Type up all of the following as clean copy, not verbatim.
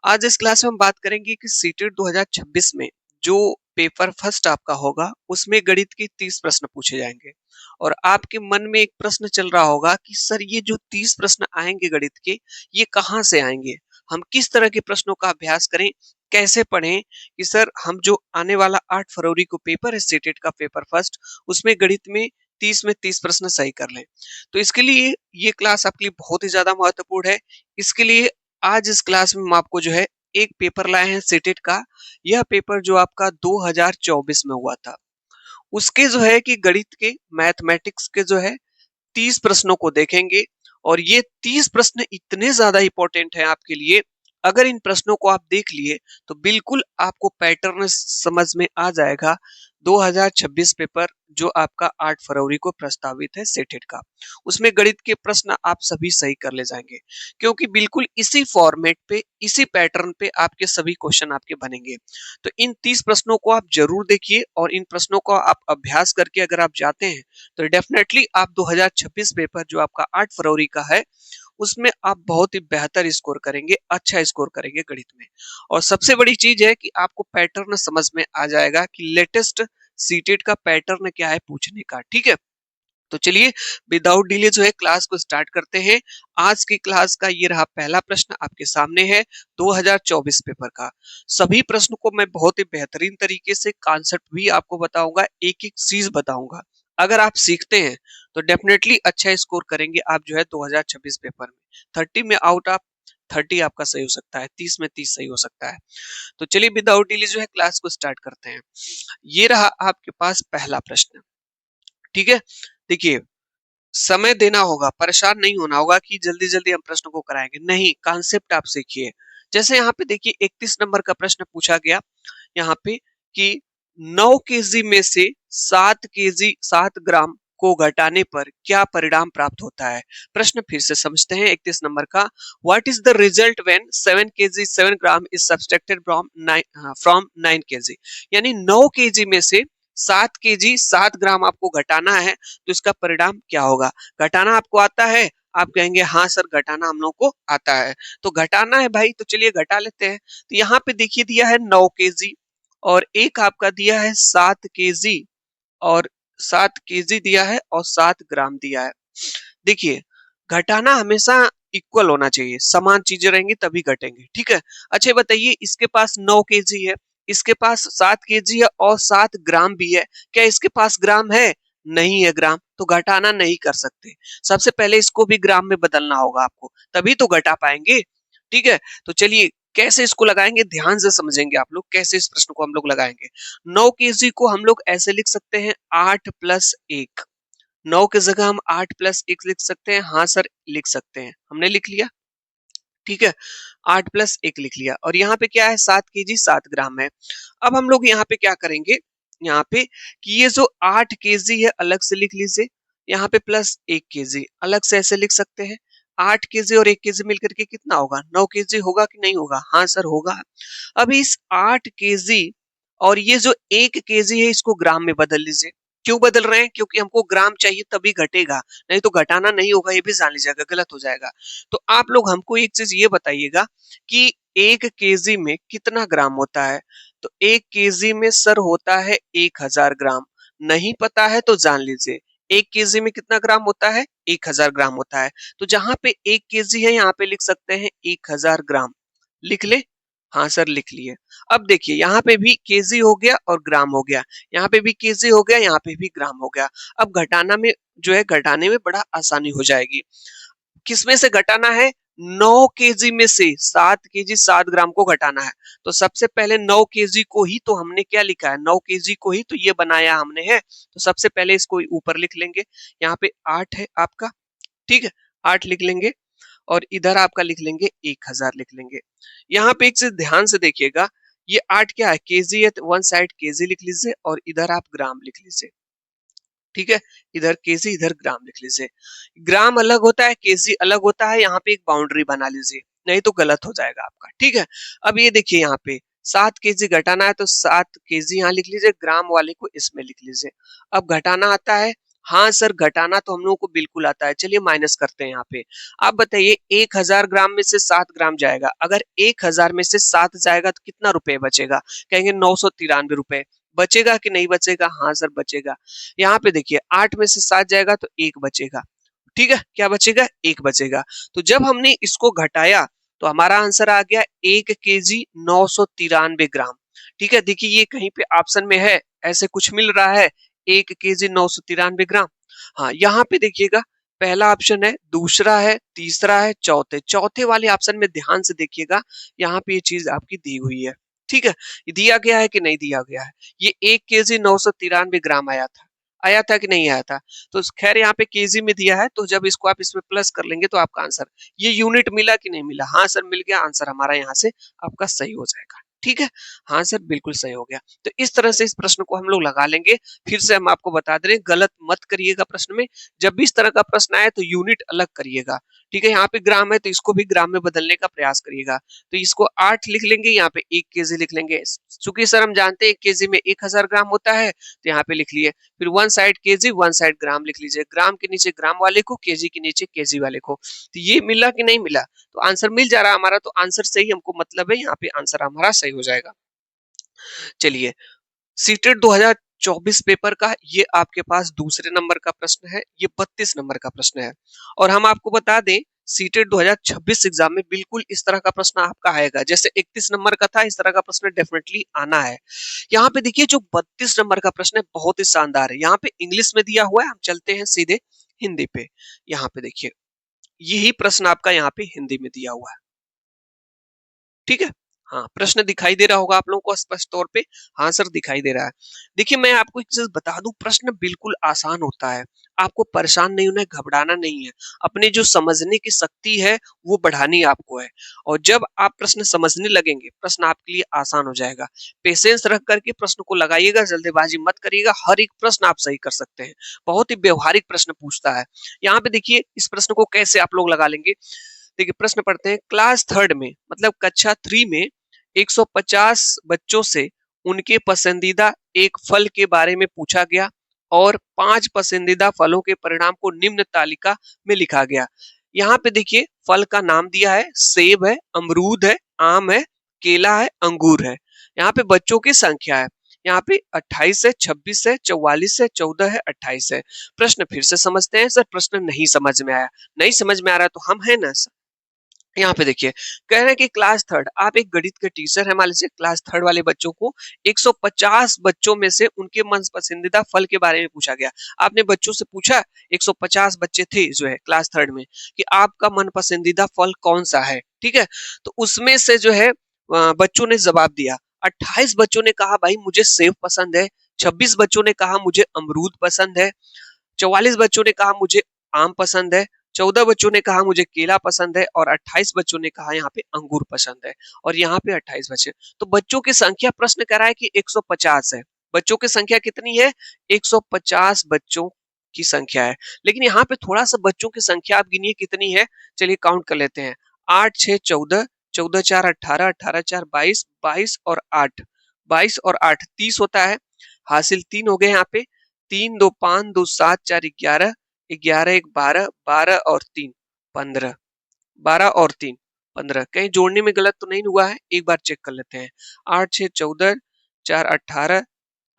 आज इस क्लास में हम बात करेंगे कि सीटेट 2026 में जो पेपर फर्स्ट आपका होगा उसमें गणित के 30 प्रश्न पूछे जाएंगे और आपके मन में एक प्रश्न चल रहा होगा कि सर ये जो 30 प्रश्न आएंगे गणित के ये कहाँ से आएंगे, हम किस तरह के प्रश्नों का अभ्यास करें, कैसे पढ़ें कि सर हम जो आने वाला 8 फरवरी को पेपर है सीटेट का पेपर फर्स्ट उसमें गणित में 30 में 30 प्रश्न सही कर लें। तो इसके लिए ये क्लास आपके लिए बहुत ही ज्यादा महत्वपूर्ण है। इसके लिए आज इस क्लास में हम आपको जो है एक पेपर लाए हैं सीटेट का। यह पेपर जो आपका 2024 में हुआ था उसके जो है कि गणित के मैथमेटिक्स के जो है 30 प्रश्नों को देखेंगे और ये 30 प्रश्न इतने ज्यादा इंपॉर्टेंट हैं आपके लिए। अगर इन प्रश्नों को आप देख लिए तो बिल्कुल आपको पैटर्न समझ में आ जाएगा। 2026 पेपर जो आपका 8 फरवरी को प्रस्तावित है सेटेट का, उसमें गणित के प्रश्न आप सभी सही कर ले जाएंगे क्योंकि बिल्कुल इसी फॉर्मेट पे इसी पैटर्न पे आपके सभी क्वेश्चन आपके बनेंगे। तो इन 30 प्रश्नों को आप जरूर देखिए और इन प्रश्नों को आप अभ्यास करके अगर आप जाते हैं तो डेफिनेटली आप 2026 पेपर जो आपका 8 फरवरी का है उसमें आप बहुत ही बेहतर स्कोर करेंगे, अच्छा स्कोर करेंगे गणित में। और सबसे बड़ी चीज है कि आपको पैटर्न समझ में आ जाएगा कि लेटेस्ट सीटेट का पैटर्न क्या है पूछने का। ठीक है, तो चलिए विदाउट डिले जो है क्लास को स्टार्ट करते हैं। आज की क्लास का ये रहा पहला प्रश्न आपके सामने है 2024 पेपर का। सभी प्रश्न को मैं बहुत ही बेहतरीन तरीके से कॉन्सेप्ट भी आपको बताऊंगा, एक एक चीज बताऊंगा। अगर आप सीखते हैं तो डेफिनेटली अच्छा स्कोर करेंगे आप जो है 2026 पेपर में। 30 में आउट ऑफ 30 आपका सही हो सकता है, 30 में 30 सही हो सकता है। तो चलिए विदाउट डिले जो है क्लास को स्टार्ट करते हैं। ये रहा आपके पास पहला प्रश्न। ठीक है, देखिए समय देना होगा, परेशान नहीं होना होगा कि जल्दी जल्दी हम प्रश्न को कराएंगे, नहीं, कॉन्सेप्ट आप सीखिए। जैसे यहाँ पे देखिए 31 नंबर का प्रश्न पूछा गया यहाँ पे कि 9 केजी में से 7 ग्राम को घटाने पर क्या परिणाम प्राप्त होता है। प्रश्न फिर से समझते हैं 31 नंबर का। What is the result when 7 KG 7 gram is subtracted from 9 KG. यानी 9 केजी में से 7 केजी 7 ग्राम आपको घटाना है तो इसका परिणाम क्या होगा। घटाना आपको आता है, आप कहेंगे हाँ सर घटाना हम लोग को आता है। तो घटाना है भाई, तो चलिए घटा लेते हैं। तो यहाँ पे देखिए दिया है 9 केजी और एक आपका दिया है 7 केजी और 7 केजी दिया है और 7 ग्राम दिया है। देखिए घटाना हमेशा इक्वल होना चाहिए, समान चीजें रहेंगी तभी घटेंगे। ठीक है, अच्छा बताइए इसके पास 9 केजी है, इसके पास 7 केजी है और 7 ग्राम भी है, क्या इसके पास ग्राम है? नहीं है ग्राम, तो घटाना नहीं कर सकते। सबसे पहले इसको भी ग्राम में बदलना होगा आपको, तभी तो घटा पाएंगे। ठीक है, तो चलिए कैसे इसको लगाएंगे ध्यान से समझेंगे आप लोग, कैसे इस प्रश्न को हम लोग लगाएंगे। 9 केजी को हम लोग ऐसे लिख सकते हैं 8 प्लस 1। 9 की जगह हम 8 प्लस 1 लिख सकते हैं, हाँ सर लिख सकते हैं, हमने लिख लिया। ठीक है, 8 प्लस 1 लिख लिया और यहाँ पे क्या है 7 केजी 7 ग्राम है। अब हम लोग यहाँ पे क्या करेंगे, यहाँ पे कि ये जो 8 केजी है अलग से लिख लीजिए, यहाँ पे प्लस 1 केजी अलग से ऐसे लिख सकते हैं। 8 केजी और 1 केजी मिलकर के कितना होगा, 9 केजी होगा कि नहीं होगा? हाँ सर होगा। अब इस 8 केजी और ये जो 1 केजी है इसको ग्राम में बदल लीजिए। क्यों बदल रहे हैं? क्योंकि हमको ग्राम चाहिए तभी घटेगा, नहीं तो घटाना नहीं होगा, ये भी जान लीजिएगा, गलत हो जाएगा। तो आप लोग हमको एक चीज ये बताइएगा कि 1 केजी में कितना ग्राम होता है। तो 1 केजी में सर होता है 1000 ग्राम। नहीं पता है तो जान लीजिए 1 केजी में कितना ग्राम होता है, 1000 ग्राम होता है। तो जहां पे 1 केजी है यहाँ पे लिख सकते हैं 1000 ग्राम। लिख ले, हाँ सर लिख लिए। अब देखिए यहाँ पे भी केजी हो गया और ग्राम हो गया, यहाँ पे भी केजी हो गया, यहाँ पे भी ग्राम हो गया। अब घटाना में जो है घटाने में बड़ा आसानी हो जाएगी। किसमें से घटाना है? 9 केजी में से 7 केजी 7 ग्राम को घटाना है। तो सबसे पहले 9 केजी को ही तो हमने क्या लिखा है, 9 केजी को ही तो ये बनाया हमने है। तो सबसे पहले इसको ऊपर लिख लेंगे, यहाँ पे 8 है आपका। ठीक है, 8 लिख लेंगे और इधर आपका लिख लेंगे 1000 लिख लेंगे। यहाँ पे एक चीज ध्यान से देखिएगा, ये 8 क्या है, केजी है, तो वन साइड केजी लिख लीजिए और इधर आप ग्राम लिख लीजिए। ठीक है, इधर केजी इधर ग्राम लिख लीजिए। ग्राम अलग होता है, केजी अलग होता है, यहाँ पे एक बाउंड्री बना लीजिए, नहीं तो गलत हो जाएगा आपका। ठीक है, अब ये देखिए यहाँ पे 7 केजी घटाना है तो 7 केजी यहाँ लिख लीजिए, ग्राम वाले को इसमें लिख लीजिए। अब घटाना आता है, हाँ सर, घटाना तो हम लोगों को बिल्कुल आता है। चलिए माइनस करते हैं यहाँ पे। आप बताइए 1000 ग्राम में से 7 ग्राम जाएगा। अगर 1000 में से 7 जाएगा तो कितना रुपए बचेगा? कहेंगे 993 रुपए। बचेगा कि नहीं बचेगा? हाँ सर बचेगा। यहाँ पे देखिए 8 में से 7 जाएगा तो 1 बचेगा। ठीक है, क्या बचेगा? 1 बचेगा। तो जब हमने इसको घटाया तो हमारा आंसर आ गया 1 केजी 993 ग्राम। ठीक है, देखिए ये कहीं पे ऑप्शन में है, ऐसे कुछ मिल रहा है 1 केजी 993 ग्राम। हाँ, यहाँ पे देखिएगा पहला ऑप्शन है, दूसरा है, तीसरा है, चौथे चौथे वाले ऑप्शन में ध्यान से देखिएगा, यहाँ पे ये चीज आपकी दी हुई है। ठीक है, ये दिया गया है कि नहीं दिया गया है? ये 1 केजी 993 ग्राम आया था कि नहीं आया था? तो खैर यहाँ पे केजी में दिया है, तो जब इसको आप इसमें प्लस कर लेंगे तो आपका आंसर, ये यूनिट मिला कि नहीं मिला? हाँ सर मिल गया, आंसर हमारा यहाँ से आपका सही हो जाएगा। ठीक है, हाँ सर बिल्कुल सही हो गया। तो इस तरह से इस प्रश्न को हम लोग लगा लेंगे। फिर से हम आपको बता दे रहे हैं, गलत मत करिएगा प्रश्न में। जब भी इस तरह का प्रश्न आए तो यूनिट अलग करिएगा। ठीक है, यहाँ पे ग्राम है तो इसको भी ग्राम में बदलने का प्रयास करिएगा। तो इसको 8 लिख लेंगे, यहाँ पे 1 केजी लिख लेंगे। चूंकि सर हम जानते हैं 1 केजी में 1000 ग्राम होता है, तो यहाँ पे लिख लिए। फिर one side KG, one side gram लिख लीजिए। ग्राम के नीचे ग्राम वाले को, केजी के नीचे केजी वाले को। तो ये मिला कि नहीं मिला? तो आंसर मिल जा रहा है हमारा, तो आंसर सही हमको मतलब है, यहाँ पे आंसर हमारा सही हो जाएगा। चलिए, सीटेट 2024 पेपर का ये आपके पास दूसरे नंबर का प्रश्न है, ये 32 नंबर का प्रश्न है। और हम आपको बता दें, सीटेट 2026 एग्जाम में बिल्कुल इस तरह का प्रश्न आपका आएगा, जैसे 31 नंबर का था, इस तरह का प्रश्न डेफिनेटली आना है। यहाँ पे देखिए जो 32 नंबर का प्रश्न है बहुत ही शानदार है। यहाँ पे इंग्लिश में दिया हुआ है, हम चलते हैं सीधे हिंदी पे। यहाँ पे देखिए यही प्रश्न आपका यहाँ पे हिंदी में दिया हुआ है। ठीक है, हाँ प्रश्न दिखाई दे रहा होगा आप लोगों को स्पष्ट तौर पे? हाँ सर दिखाई दे रहा है। देखिए मैं आपको एक चीज बता दूं, प्रश्न बिल्कुल आसान होता है। आपको परेशान नहीं होना है, घबराना नहीं है। अपनी जो समझने की शक्ति है वो बढ़ानी आपको है। और जब आप प्रश्न समझने लगेंगे, प्रश्न आपके लिए आसान हो जाएगा। पेशेंस रख करके प्रश्न को लगाइएगा, जल्दबाजी मत करिएगा। हर एक प्रश्न आप सही कर सकते हैं। बहुत ही व्यवहारिक प्रश्न पूछता है। यहाँ पे देखिए इस प्रश्न को कैसे आप लोग लगा लेंगे। देखिए प्रश्न पढ़ते हैं, क्लास थर्ड में मतलब कक्षा 3 में 150 बच्चों से उनके पसंदीदा एक फल के बारे में पूछा गया और 5 पसंदीदा फलों के परिणाम को निम्न तालिका में लिखा गया। यहाँ पे देखिए फल का नाम दिया है, सेब है, अमरूद है, आम है, केला है, अंगूर है। यहाँ पे बच्चों की संख्या है, यहाँ पे 28 है, 26 है, 44 है, 14 है, 28 है। प्रश्न फिर से समझते हैं। सर प्रश्न नहीं समझ में आया, नहीं समझ में आ रहा तो हम है ना सर। यहाँ पे देखिए कह रहे हैं कि क्लास थर्ड, आप एक गणित के टीचर है, मान लीजिए क्लास थर्ड वाले बच्चों को 150 बच्चों में से उनके मन पसंदीदा फल के बारे में पूछा गया। आपने बच्चों से पूछा, 150 बच्चे थे जो है क्लास थर्ड में, कि आपका मन पसंदीदा फल कौन सा है। ठीक है, तो उसमें से जो है बच्चों ने जवाब दिया। 28 बच्चों ने कहा भाई मुझे सेब पसंद है, 26 बच्चों ने कहा मुझे अमरूद पसंद है, 44 बच्चों ने कहा मुझे आम पसंद है, 14 बच्चों ने कहा मुझे केला पसंद है और 28 बच्चों ने कहा यहाँ पे अंगूर पसंद है। और यहाँ पे 28 बच्चे, तो बच्चों की संख्या प्रश्न कह रहा है कि 150 है। बच्चों की संख्या कितनी है? 150 बच्चों की संख्या है। लेकिन यहाँ पे थोड़ा सा बच्चों की संख्या आप गिनिए कितनी है। चलिए काउंट कर लेते हैं। 8 6 14, 14 4 18, 18 4 22, 22 और 8, 22 और 8 30 होता है। हासिल 3 हो गए यहाँ पे। 3 2 5 2 7 4 11, 11 1 12, 12 और 3 15, 12 और 3 15। कहीं जोड़ने में गलत तो नहीं हुआ है? एक बार चेक कर लेते हैं। 8 6 14, 4 18,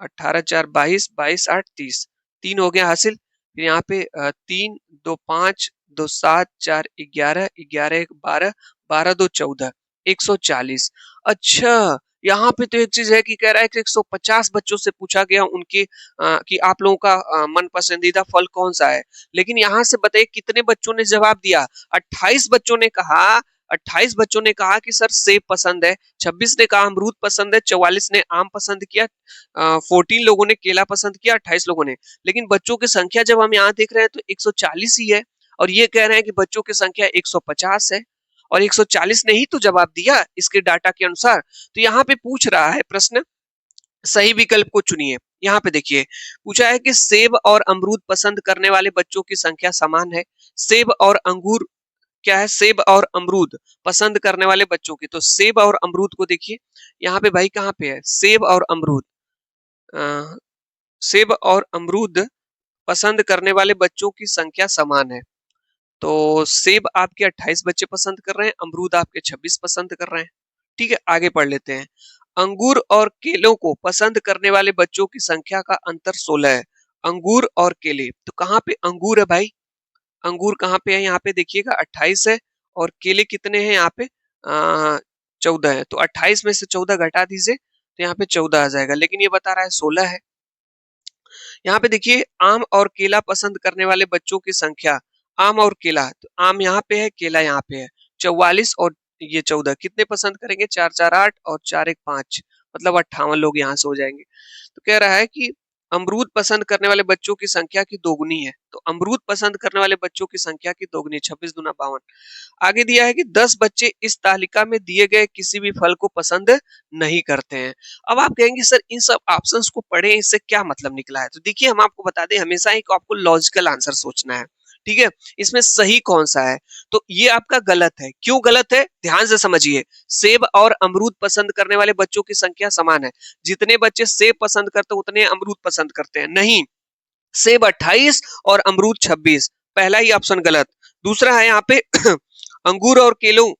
18 4 22, 22 8 30, 3 हो गया हासिल। फिर यहाँ पे 3 2 5 2 7 4 11, 11 1 12, 12 2 14, 140। अच्छा, यहाँ पे तो एक चीज है कि कह रहा है कि 150 बच्चों से पूछा गया उनके कि आप लोगों का मन पसंदीदा फल कौन सा है। लेकिन यहाँ से बताइए कितने बच्चों ने जवाब दिया? 28 बच्चों ने कहा। 28 बच्चों ने कहा कि सर सेब पसंद है, 26 ने कहा अमरूद पसंद है, 44 ने आम पसंद किया, 14 लोगों ने केला पसंद किया, 28 लोगों ने। लेकिन बच्चों की संख्या जब हम यहाँ देख रहे हैं तो 140 ही है। और ये कह रहे हैं कि बच्चों की संख्या 150 है और 140 ने ही तो जवाब दिया इसके डाटा के अनुसार। तो यहाँ पे पूछ रहा है प्रश्न, सही विकल्प को चुनिए। यहाँ पे देखिए पूछा है कि सेब और अमरूद पसंद करने वाले बच्चों की संख्या समान है। सेब और अंगूर क्या है? सेब और अमरूद पसंद करने वाले बच्चों की। तो सेब और अमरूद को देखिए यहाँ पे भाई कहाँ पे है सेब और अमरूद? सेब और अमरूद पसंद करने वाले बच्चों की संख्या समान है। तो सेब आपके 28 बच्चे पसंद कर रहे हैं, अमरूद आपके 26 पसंद कर रहे हैं। ठीक है, आगे पढ़ लेते हैं। अंगूर और केलों को पसंद करने वाले बच्चों की संख्या का अंतर 16 है। अंगूर और केले, तो कहाँ पे अंगूर है भाई? अंगूर कहाँ पे है? यहाँ पे देखिएगा 28 है, और केले कितने हैं यहाँ पे? 14 है। तो 28 में से 14 घटा दीजिए, तो यहाँ पे 14 आ जाएगा, लेकिन ये बता रहा है 16 है। यहाँ पे देखिए, आम और केला पसंद करने वाले बच्चों की संख्या, आम और केला, तो आम यहाँ पे है, केला यहाँ पे है। 44 और ये 14, कितने पसंद करेंगे? 4 4 8 और 4 1 5, मतलब 58 लोग यहाँ से हो जाएंगे। तो कह रहा है कि अमरूद पसंद करने वाले बच्चों की संख्या की दोगुनी है। तो अमरूद पसंद करने वाले बच्चों की संख्या की दोगुनी, 26 दूना 52। आगे दिया है कि 10 बच्चे इस तालिका में दिए गए किसी भी फल को पसंद नहीं करते हैं। अब आप कहेंगे सर इन सब ऑप्शंस को पढ़े, इससे क्या मतलब निकला है? तो देखिए, हम आपको बता दें, हमेशा एक आपको लॉजिकल आंसर सोचना है। ठीक है, इसमें सही कौन सा है? तो ये आपका गलत है। क्यों गलत है? ध्यान से समझिए। सेब और अमरूद पसंद करने वाले बच्चों की संख्या समान है। जितने बच्चे सेब पसंद करते हैं उतने अमरूद पसंद करते हैं? नहीं, सेब 28 और अमरूद 26, पहला ही ऑप्शन गलत। दूसरा है यहाँ पे अंगूर और केलों,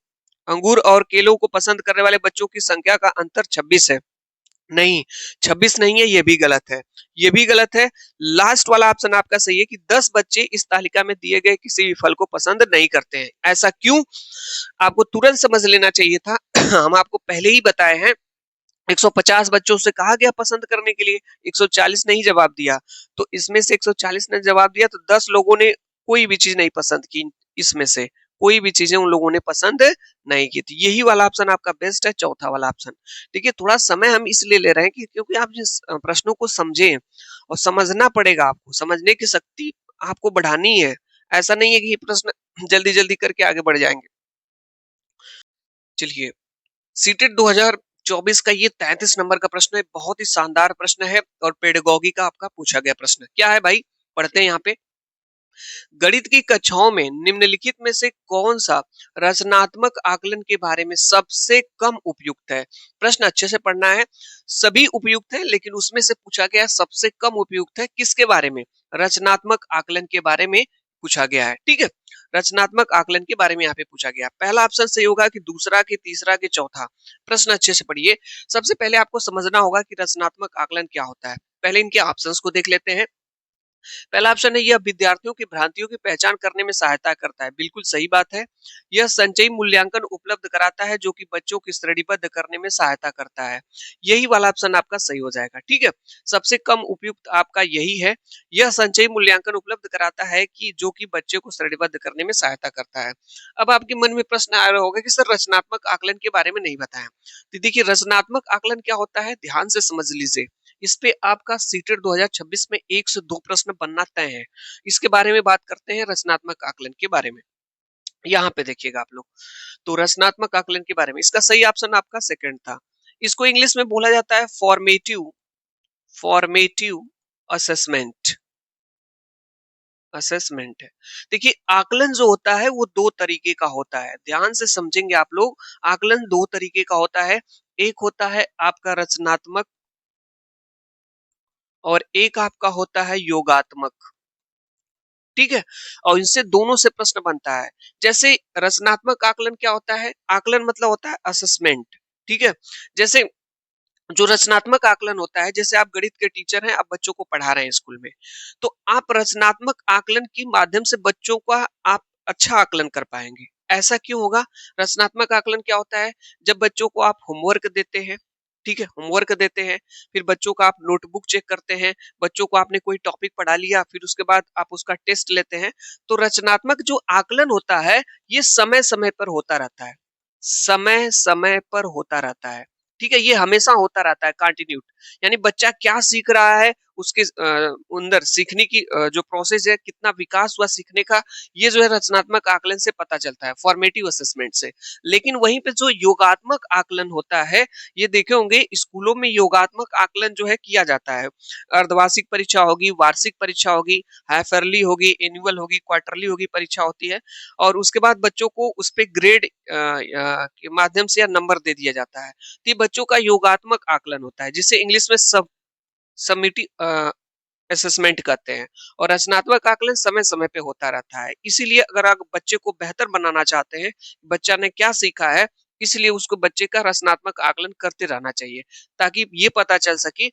अंगूर और केलों को पसंद करने वाले बच्चों की संख्या का अंतर 26 है। नहीं, 26 नहीं है, ये भी गलत है, ये भी गलत है। लास्ट वाला ऑप्शन आपका सही है कि 10 बच्चे इस तालिका में दिए गए किसी भी फल को पसंद नहीं करते हैं। ऐसा क्यों? आपको तुरंत समझ लेना चाहिए था। हम आपको पहले ही बताए हैं, 150 बच्चों से कहा गया पसंद करने के लिए, 140 ने ही जवाब दिया। तो इसमें से 140 ने जवाब दिया, तो 10 लोगों ने कोई भी चीज नहीं पसंद की, इसमें से कोई भी चीजें उन लोगों ने पसंद नहीं की। तो यही वाला ऑप्शन आपका बेस्ट है, चौथा वाला ऑप्शन। देखिए, थोड़ा समय हम इसलिए ले रहे हैं कि क्योंकि आप जिस प्रश्नों को समझें, और समझना पड़ेगा आपको, समझने की शक्ति आपको बढ़ानी है। ऐसा नहीं है कि ये प्रश्न जल्दी जल्दी करके आगे बढ़ जाएंगे। चलिए, सीटेट 2024 का ये 33 नंबर का प्रश्न है, बहुत ही शानदार प्रश्न है, और पेडागोगी का आपका पूछा गया प्रश्न क्या है भाई? पढ़ते हैं यहाँ पे। गणित की कक्षाओं में निम्नलिखित में से कौन सा रचनात्मक आकलन के बारे में सबसे कम उपयुक्त है? प्रश्न अच्छे से पढ़ना है, सभी उपयुक्त है, लेकिन उसमें से पूछा गया सबसे कम उपयुक्त है किसके बारे में? रचनात्मक आकलन के बारे में पूछा गया है। ठीक है, रचनात्मक आकलन के बारे में यहाँ पे पूछा गया। पहला ऑप्शन सही होगा कि दूसरा, कि तीसरा, कि चौथा। प्रश्न अच्छे से पढ़िए। सबसे पहले आपको समझना होगा कि रचनात्मक आकलन क्या होता है। पहले इनके ऑप्शंस को देख लेते हैं। पहला ऑप्शन है, यह विद्यार्थियों की भ्रांतियों की पहचान करने में सहायता करता है। बिल्कुल सही बात है। यह संचयी मूल्यांकन उपलब्ध कराता है, जो कि बच्चों की श्रेणीबद्ध करने में सहायता करता है। यही वाला ऑप्शन आपका सही हो जाएगा। ठीक है, सबसे कम उपयुक्त आपका यही है। यह संचयी मूल्यांकन उपलब्ध कराता है कि जो कि बच्चे को श्रेणीबद्ध करने में सहायता करता है। अब आपके मन में प्रश्न आ रहा होगा कि सर रचनात्मक आकलन के बारे में नहीं बताया। तो देखिए, रचनात्मक आकलन क्या होता है, ध्यान से समझ लीजिए। इस पे आपका सीटेट 2026 में 1 से 2 प्रश्न बनना तय है। इसके बारे में बात करते हैं, रचनात्मक आकलन के बारे में। यहाँ पे देखिएगा आप लोग, तो रचनात्मक आकलन के बारे में इसका सही ऑप्शन आपका सेकंड था। इसको इंग्लिश में बोला जाता है फॉर्मेटिव फॉर्मेटिव असेसमेंट असेसमेंट है। देखिए, आकलन जो होता है वो दो तरीके का होता है, ध्यान से समझेंगे आप लोग। आकलन दो तरीके का होता है, एक होता है आपका रचनात्मक, और एक आपका होता है योगात्मक। ठीक है, और इनसे दोनों से प्रश्न बनता है। जैसे रचनात्मक आकलन क्या होता है? आकलन मतलब होता है असेसमेंट। ठीक है, जैसे जो रचनात्मक आकलन होता है, जैसे आप गणित के टीचर हैं, आप बच्चों को पढ़ा रहे हैं स्कूल में, तो आप रचनात्मक आकलन के माध्यम से बच्चों का आप अच्छा आकलन कर पाएंगे। ऐसा क्यों होगा? रचनात्मक आकलन क्या होता है? जब बच्चों को आप होमवर्क देते हैं, ठीक है, होमवर्क देते हैं, फिर बच्चों का आप नोटबुक चेक करते हैं, बच्चों को आपने कोई टॉपिक पढ़ा लिया, फिर उसके बाद आप उसका टेस्ट लेते हैं, तो रचनात्मक जो आकलन होता है, ये समय समय पर होता रहता है, समय समय पर होता रहता है। ठीक है, ये हमेशा होता रहता है, कंटिन्यूट। यानी बच्चा क्या सीख रहा है, उसके अंदर सीखने की जो प्रोसेस है, कितना विकास हुआ सीखने का, ये जो है रचनात्मक आकलन से पता चलता है, फॉर्मेटिव असेसमेंट से। लेकिन वहीं पे जो योगात्मक आकलन होता है, ये देखे होंगे स्कूलों में योगात्मक आकलन जो है किया जाता है। अर्धवार्षिक परीक्षा होगी, वार्षिक परीक्षा होगी, हाफ ईयरली होगी, एनुअल होगी, क्वार्टरली होगी, परीक्षा होती है, और उसके बाद बच्चों को उस पे ग्रेड के माध्यम से या नंबर दे दिया जाता है। तो ये बच्चों का योगात्मक आकलन होता है, जिसे इंग्लिश में सब समिटी असेसमेंट करते हैं और रचनात्मक आकलन समय समय पे होता रहता है। इसीलिए अगर आप बच्चे को बेहतर बनाना चाहते हैं, बच्चा ने क्या सीखा है, इसलिए उसको बच्चे का रचनात्मक आकलन करते रहना चाहिए, ताकि ये पता चल सके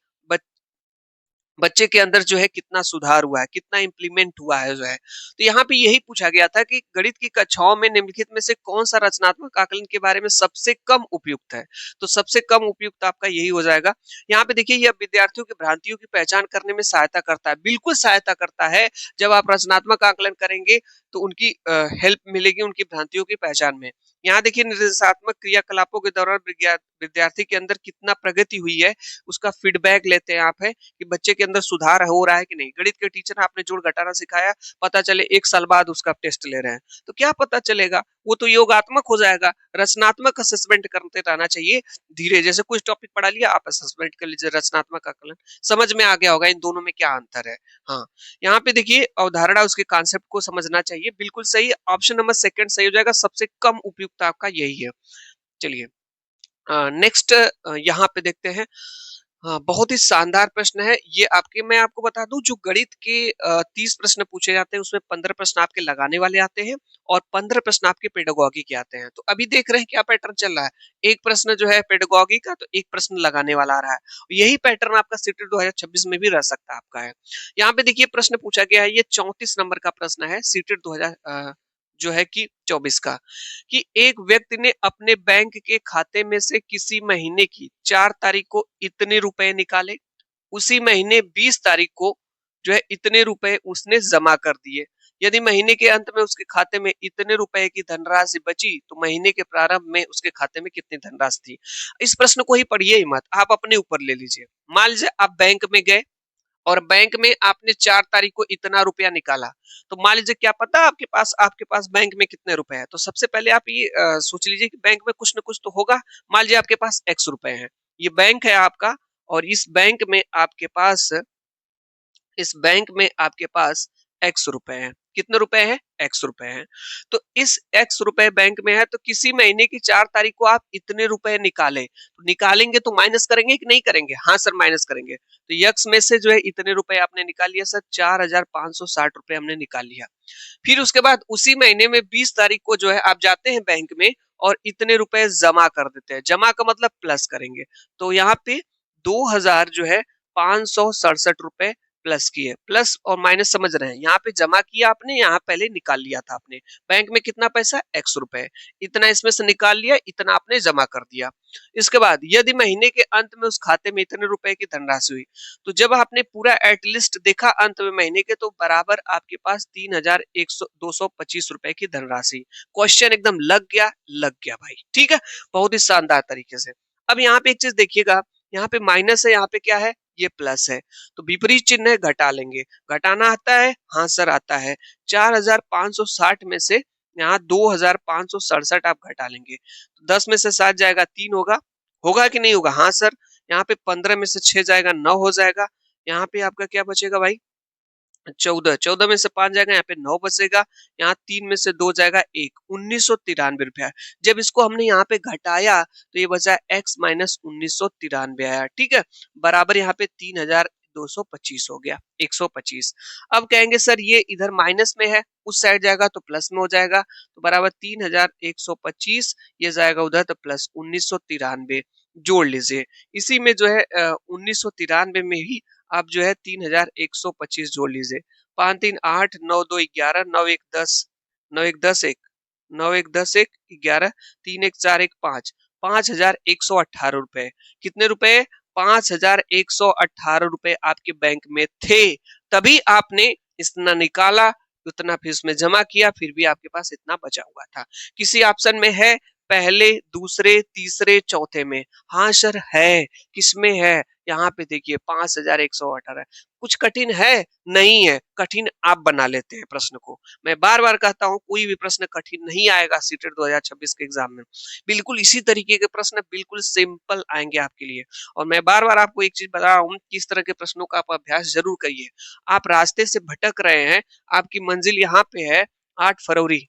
बच्चे के अंदर जो है कितना सुधार हुआ है, कितना इम्प्लीमेंट हुआ है जो है। तो यहाँ पे यही पूछा गया था कि गणित की कक्षाओं में निम्नलिखित में से कौन-सा रचनात्मक आकलन के बारे में सबसे कम उपयुक्त है? तो सबसे कम उपयुक्त आपका यही हो जाएगा। यहाँ पे देखिए, यह विद्यार्थियों की भ्रांतियों की पहचान करने में सहायता करता है, बिल्कुल सहायता करता है। जब आप रचनात्मक आकलन करेंगे तो उनकी हेल्प मिलेगी उनकी भ्रांतियों की पहचान में। यहाँ देखिए, निर्देशात्मक क्रियाकलापों के दौरान विद्यार्थी के अंदर कितना प्रगति हुई है, उसका फीडबैक लेते हैं आप है कि बच्चे के अंदर सुधार हो रहा है कि नहीं। गणित के टीचर ने आपने जोड़ घटाना सिखाया, पता चले 1 साल बाद उसका टेस्ट ले रहे हैं, तो क्या पता चलेगा? वो तो योगात्मक हो जाएगा। रचनात्मक असेसमेंट करते रहना चाहिए धीरे, जैसे कुछ टॉपिक पढ़ा लिया, आप असेसमेंट कर लीजिए, रचनात्मक आकलन समझ में आ गया होगा इन दोनों में क्या अंतर है। हाँ, यहाँ पे देखिए अवधारणा, उसके कॉन्सेप्ट को समझना चाहिए, बिल्कुल सही। ऑप्शन नंबर सेकंड सही हो जाएगा, सबसे कम उपयुक्त आपका यही है। चलिए नेक्स्ट यहाँ पे देखते हैं। हाँ, बहुत ही शानदार प्रश्न है ये आपके। मैं आपको बता दूं, जो गणित के 30 प्रश्न पूछे जाते हैं उसमें 15 प्रश्न आपके लगाने वाले आते हैं और 15 प्रश्न आपके पेडागोगी के आते हैं। तो अभी देख रहे हैं क्या पैटर्न चल रहा है, एक प्रश्न जो है पेडागोगी का, तो एक प्रश्न लगाने वाला आ रहा है। यही पैटर्न आपका सीटेट 2026 में भी रह सकता है आपका है। यहाँ पे देखिए प्रश्न पूछा गया है, ये 34 नंबर का प्रश्न है सीटेट 2000 जो है कि 24 का, कि एक व्यक्ति ने अपने बैंक के खाते में से किसी महीने की 4 तारीख को इतने रुपए निकाले, उसी महीने 20 तारीख को जो है इतने रुपए उसने जमा कर दिए। यदि महीने के अंत में उसके खाते में इतने रुपए की धनराशि बची, तो महीने के प्रारंभ में उसके खाते में कितनी धनराशि थी। इस प्रश्न को ही पढ़िए ही मत, आप अपने ऊपर ले लीजिए। मान लीजिए आप बैंक में गए और बैंक में आपने 4 तारीख को इतना रुपया निकाला, तो मान लीजिए क्या पता आपके पास बैंक में कितने रुपए हैं। तो सबसे पहले आप ये सोच लीजिए कि बैंक में कुछ न कुछ तो होगा। मान लीजिए आपके पास x रुपए हैं, ये बैंक है आपका, और इस बैंक में आपके पास एक्स रुपए हैं। कितने रुपए हैं? एक्स रुपए हैं। तो इस एक्स रुपए बैंक में है, तो किसी महीने की 4 तारीख को आप इतने रुपए निकाले, तो निकालेंगे तो माइनस करेंगे कि नहीं करेंगे? हाँ सर, माइनस करेंगे। तो यक्स में से जो है इतने रुपए आपने निकाल लिया सर, 4,560 रुपए हमने निकाल लिया। फिर उसके बाद उसी महीने में 20 तारीख को जो है आप जाते हैं बैंक में और इतने रुपए जमा कर देते हैं। जमा का मतलब प्लस करेंगे, तो यहाँ पे 2000 जो है 567 रुपए प्लस किए। प्लस और माइनस समझ रहे हैं, यहाँ पे जमा किया आपने, यहाँ पहले निकाल लिया था आपने। बैंक में कितना पैसा? एक्स रुपए, इतना इसमें से निकाल लिया, इतना आपने जमा कर दिया। इसके बाद यदि महीने के अंत में उस खाते में इतने रुपए की धनराशि हुई, तो जब आपने पूरा एटलिस्ट देखा अंत में महीने के, तो बराबर आपके पास 3,225 रुपए की धनराशि। क्वेश्चन एकदम लग गया भाई, ठीक है, बहुत ही शानदार तरीके से। अब यहाँ पे एक चीज देखिएगा, यहाँ पे माइनस है, यहाँ पे क्या है? ये प्लस है, तो विपरीत चिन्ह है, घटा लेंगे। घटाना आता है? हाँ सर आता है। 4,560 में से यहाँ 2,567 आप घटा लेंगे, तो 10 में से 7 जाएगा 3 होगा। होगा कि नहीं होगा? हाँ सर। यहाँ पे 15 में से 6 जाएगा 9 हो जाएगा। यहाँ पे आपका क्या बचेगा भाई? 14। 14 में से 5 जाएगा, यहाँ पे 9 बचेगा। यहाँ 3 में से 2 जाएगा 1, 1993 रुपया। जब इसको हमने यहाँ पे घटाया तो ये बचा x माइनस 1993 आया, ठीक है, बराबर यहाँ पे 3,225 हो गया, 125। अब कहेंगे सर ये इधर माइनस में है, उस साइड जाएगा तो प्लस में हो जाएगा, तो बराबर 3,125, ये जाएगा उधर तो प्लस 1993 जोड़ लीजिए। इसी में जो है 1993 में ही आप जो है 3,125 जोड़ लीजिए। 5 3 8 9 2 11 9 1 10 9 1 10 1 9 1 10 1 11 3 1 4 1 5 5,118 रुपए। कितने रुपए? 5,118 रुपए आपके बैंक में थे, तभी आपने इतना निकाला, उतना फिर उसमें जमा किया, फिर भी आपके पास इतना बचा हुआ था। किसी ऑप्शन में है पहले, दूसरे, तीसरे, चौथे में? हाँ सर है। किसमें है? यहाँ पे देखिए 5,118। कुछ कठिन है? नहीं है, कठिन आप बना लेते हैं प्रश्न को। मैं बार बार कहता हूँ, कोई भी प्रश्न कठिन नहीं आएगा सीटेट 2026 के एग्जाम में। बिल्कुल इसी तरीके के प्रश्न बिल्कुल सिंपल आएंगे आपके लिए। और मैं बार बार आपको एक चीज बता रहा हूँ, किस तरह के प्रश्नों का आप अभ्यास जरूर करिए। आप रास्ते से भटक रहे हैं, आपकी मंजिल यहाँ पे है, 8 फरवरी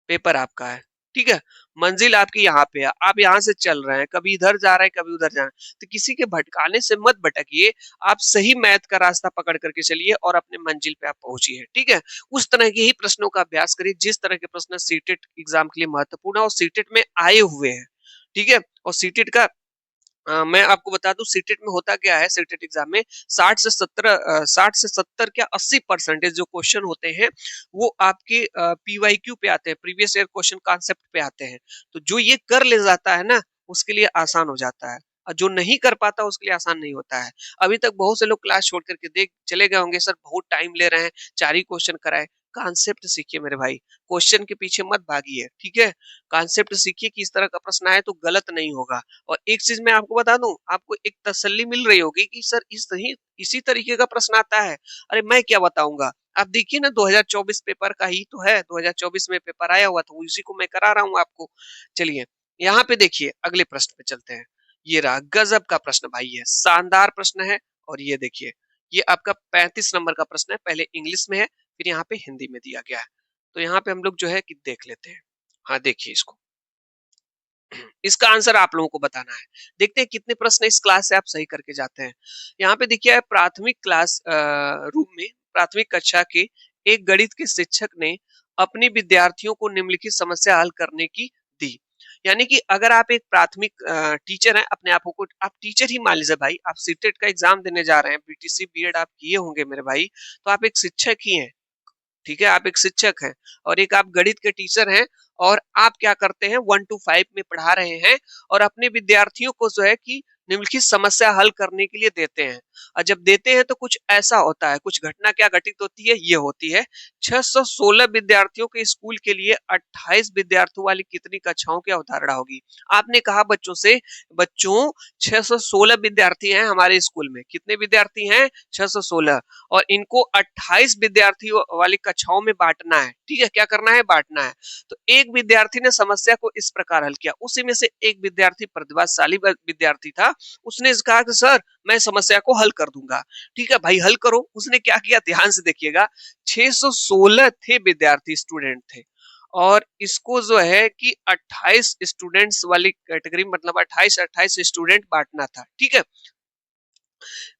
पेपर आपका है। ठीक है? मंजिल आपकी यहाँ पे है, आप यहाँ से चल रहे हैं, कभी इधर जा रहे हैं, कभी उधर जा रहे हैं, तो किसी के भटकाने से मत भटकिए, आप सही मैथ का रास्ता पकड़ करके चलिए और अपने मंजिल पे आप पहुँचिए, ठीक है? उस तरह के ही प्रश्नों का अभ्यास करिए, जिस तरह के प्रश्न सीटेट एग्ज़ाम के लिए महत्वपूर्ण है और सीटेट में आए हुए हैं, ठीक है? और सीटेट का मैं आपको बता दूं सीटेट में होता क्या है। सीटेट एग्जाम में 60 से 70 क्या 80% जो क्वेश्चन होते हैं वो आपके पीवाईक्यू पे आते हैं, प्रीवियस ईयर क्वेश्चन कॉन्सेप्ट पे आते हैं। तो जो ये कर ले जाता है ना उसके लिए आसान हो जाता है, और जो नहीं कर पाता उसके लिए आसान नहीं होता है। अभी तक बहुत से लोग क्लास छोड़ करके देख चले गए होंगे, सर बहुत टाइम ले रहे हैं, 4 ही क्वेश्चन कराए। कॉन्सेप्ट सीखिए मेरे भाई, क्वेश्चन के पीछे मत भागिए, ठीक है? कॉन्सेप्ट सीखिए कि इस तरह का प्रश्न आए तो गलत नहीं होगा। और एक चीज मैं आपको बता दूं, आपको एक तसल्ली मिल रही होगी कि सर इसी तरीके का प्रश्न आता है। अरे मैं क्या बताऊंगा, आप देखिए ना 2024 पेपर का ही तो है, 2024 में पेपर आया हुआ था, उसी को मैं करा रहा हूँ आपको। चलिए यहाँ पे देखिए, अगले प्रश्न पे चलते हैं। ये रहा गजब का प्रश्न भाई, ये शानदार प्रश्न है। और ये देखिए, ये आपका 35 नंबर का प्रश्न है, पहले इंग्लिश में है फिर यहाँ पे हिंदी में दिया गया है। तो यहाँ पे हम लोग जो है कि देख लेते हैं। हाँ देखिए इसको, इसका आंसर आप लोगों को बताना है। देखते हैं कितने प्रश्न इस क्लास से आप सही करके जाते हैं। यहाँ पे देखिए प्राथमिक क्लास रूम में प्राथमिक कक्षा के एक गणित के शिक्षक ने अपने विद्यार्थियों को निम्नलिखित समस्या हल करने की दी। यानी कि अगर आप एक प्राथमिक टीचर हैं, अपने आप को आप टीचर ही मान लीजिए भाई, आप सीटेट का एग्जाम देने जा रहे हैं, बीटीसी बीएड आप किए होंगे मेरे भाई, तो आप एक शिक्षक ही हैं, ठीक है? आप एक शिक्षक हैं और एक आप गणित के टीचर हैं, और आप क्या करते हैं 1 to 5 में पढ़ा रहे हैं और अपने विद्यार्थियों को जो है कि निम्नलिखित समस्या हल करने के लिए देते हैं। और जब देते हैं तो कुछ ऐसा होता है, कुछ घटना क्या घटित होती है, ये होती है 616 विद्यार्थियों के स्कूल के लिए 28 विद्यार्थियों वाली कितनी कक्षाओं की अवधारणा होगी। आपने कहा बच्चों से, बच्चों 616 विद्यार्थी हैं हमारे स्कूल में, कितने विद्यार्थी हैं 616, और इनको 28 विद्यार्थियों वाली कक्षाओं में बांटना है, ठीक है? क्या करना है, बांटना है। तो एक विद्यार्थी ने समस्या को इस प्रकार हल किया, उसी में से एक विद्यार्थी प्रतिभाशाली विद्यार्थी था, उसने कहा कि सर मैं समस्या को हल कर दूंगा। ठीक है भाई, हल करो। उसने क्या किया, ध्यान से देखिएगा, 616 थे विद्यार्थी, स्टूडेंट थे, और इसको जो है कि 28 स्टूडेंट्स वाली कैटेगरी, मतलब 28 स्टूडेंट बांटना था, ठीक है?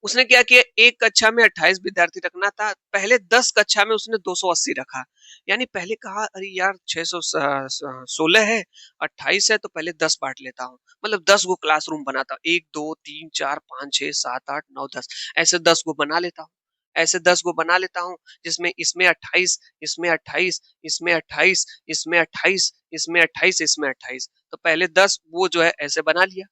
उसने क्या किया, एक कक्षा में 28 विद्यार्थी रखना था, पहले 10 कक्षा में उसने 280 रखा। यानी पहले कहा अरे यार 616 है, 28 है, तो पहले 10 बांट लेता हूँ, मतलब 10 गो क्लासरूम बनाता हूँ, 1 2 3 4 5 6 7 8 9 10, ऐसे 10 गो बना लेता हूँ, ऐसे 10 गो बना लेता हूँ, जिसमें इसमें 28, इसमें 28, इसमें 28, इसमें 28, इसमें 28, इसमें 28, तो पहले 10 वो जो है ऐसे बना लिया।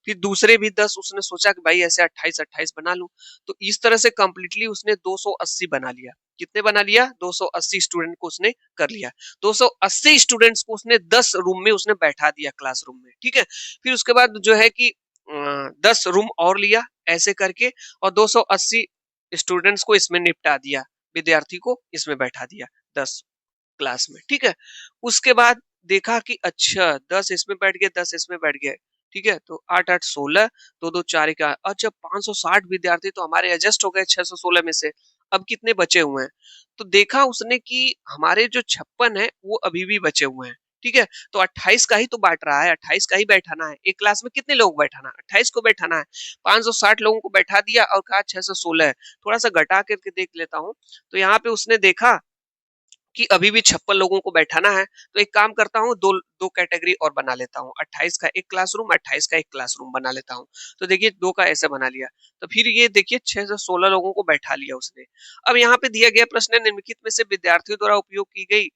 फिर दूसरे भी 10 उसने सोचा कि भाई ऐसे 28 28 बना लूं, तो इस तरह से कंप्लीटली उसने 280 बना लिया। कितने बना लिया, 280 स्टूडेंट को उसने कर लिया। 280 स्टूडेंट्स को उसने 10 रूम में उसने बैठा दिया, क्लासरूम में, ठीक है? फिर उसके बाद जो है कि 10 रूम और लिया ऐसे करके, और 280 स्टूडेंट्स को इसमें निपटा दिया, विद्यार्थी को इसमें बैठा दिया 10 क्लास में, ठीक है? उसके बाद देखा कि अच्छा 10 इसमें बैठ गए, 10 इसमें बैठ गए, ठीक है? तो 8 8 16, 2 2 4 का, अच्छा 560 विद्यार्थी तो हमारे एडजस्ट हो गए 616 में से। अब कितने बचे हुए हैं? तो देखा उसने कि हमारे जो 56 है वो अभी भी बचे हुए हैं, ठीक है? तो 28 का ही तो बांट रहा है, 28 का ही बैठाना है। एक क्लास में कितने लोग बैठाना है, 28 को बैठाना है। 560 लोगों को बैठा दिया और कहा 616 है। थोड़ा सा घटा करके देख लेता हूँ, तो यहाँ पे उसने देखा कि अभी भी 56 लोगों को बैठाना है, तो एक काम करता हूँ, दो दो कैटेगरी और बना लेता हूँ, 28 का एक क्लासरूम, 28 का एक क्लासरूम बना लेता हूँ। तो देखिए 2 का ऐसे बना लिया, तो फिर ये देखिए 6 से 16 लोगों को बैठा लिया उसने। अब यहाँ पे दिया गया प्रश्न है, निम्नलिखित में से विद्यार्थियों द्वारा उपयोग की गई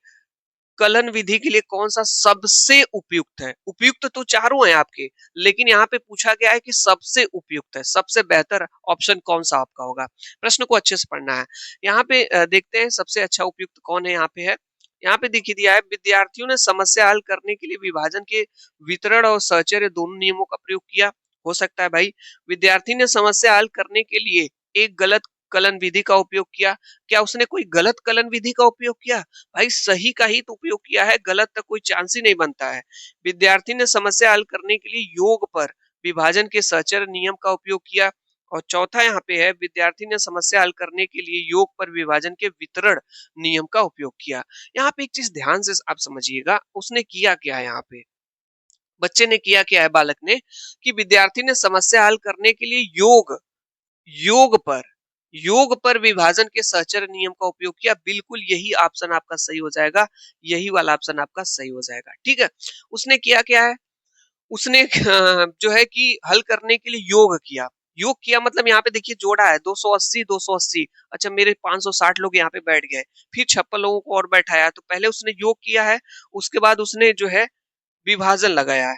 कलन विधि के लिए कौन सा सबसे उपयुक्त है? उपयुक्त तो चारों हैं आपके, लेकिन यहाँ पे पूछा गया है कि सबसे उपयुक्त है, सबसे बेहतर ऑप्शन कौन सा आपका होगा। प्रश्न को अच्छे से पढ़ना है। यहाँ पे देखते हैं सबसे अच्छा उपयुक्त कौन है। यहाँ पे है, यहाँ पे देखिए दिया है, विद्यार्थियों ने समस्या हल करने के लिए विभाजन के वितरण और सहचर्य दोनों नियमों का प्रयोग किया। हो सकता है भाई विद्यार्थी ने समस्या हल करने के लिए एक गलत कलन विधि का उपयोग किया। क्या उसने कोई गलत कलन विधि का उपयोग किया? भाई सही का ही तो उपयोग किया है, गलत तक कोई चांस ही नहीं बनता है। विद्यार्थी ने समस्या हल करने के लिए योग पर विभाजन के सहचर नियम का उपयोग किया, और चौथा यहाँ पे है विद्यार्थी ने समस्या हल करने के लिए योग पर विभाजन के वितरण नियम का उपयोग किया। यहाँ पे एक चीज ध्यान से आप समझिएगा, उसने किया क्या है यहाँ पे, बच्चे ने किया क्या है, बालक ने, कि विद्यार्थी ने समस्या हल करने के लिए योग पर योग पर विभाजन के सहचर नियम का उपयोग किया। बिल्कुल यही ऑप्शन आपका सही हो जाएगा, यही वाला ऑप्शन आपका सही हो जाएगा। ठीक है, उसने किया क्या है, उसने जो है कि हल करने के लिए योग किया। योग किया मतलब यहाँ पे देखिए जोड़ा है 280 280, अच्छा मेरे 560 लोग यहाँ पे बैठ गए, फिर 56 लोगों को और बैठाया, तो पहले उसने योग किया है, उसके बाद उसने जो है विभाजन लगाया है।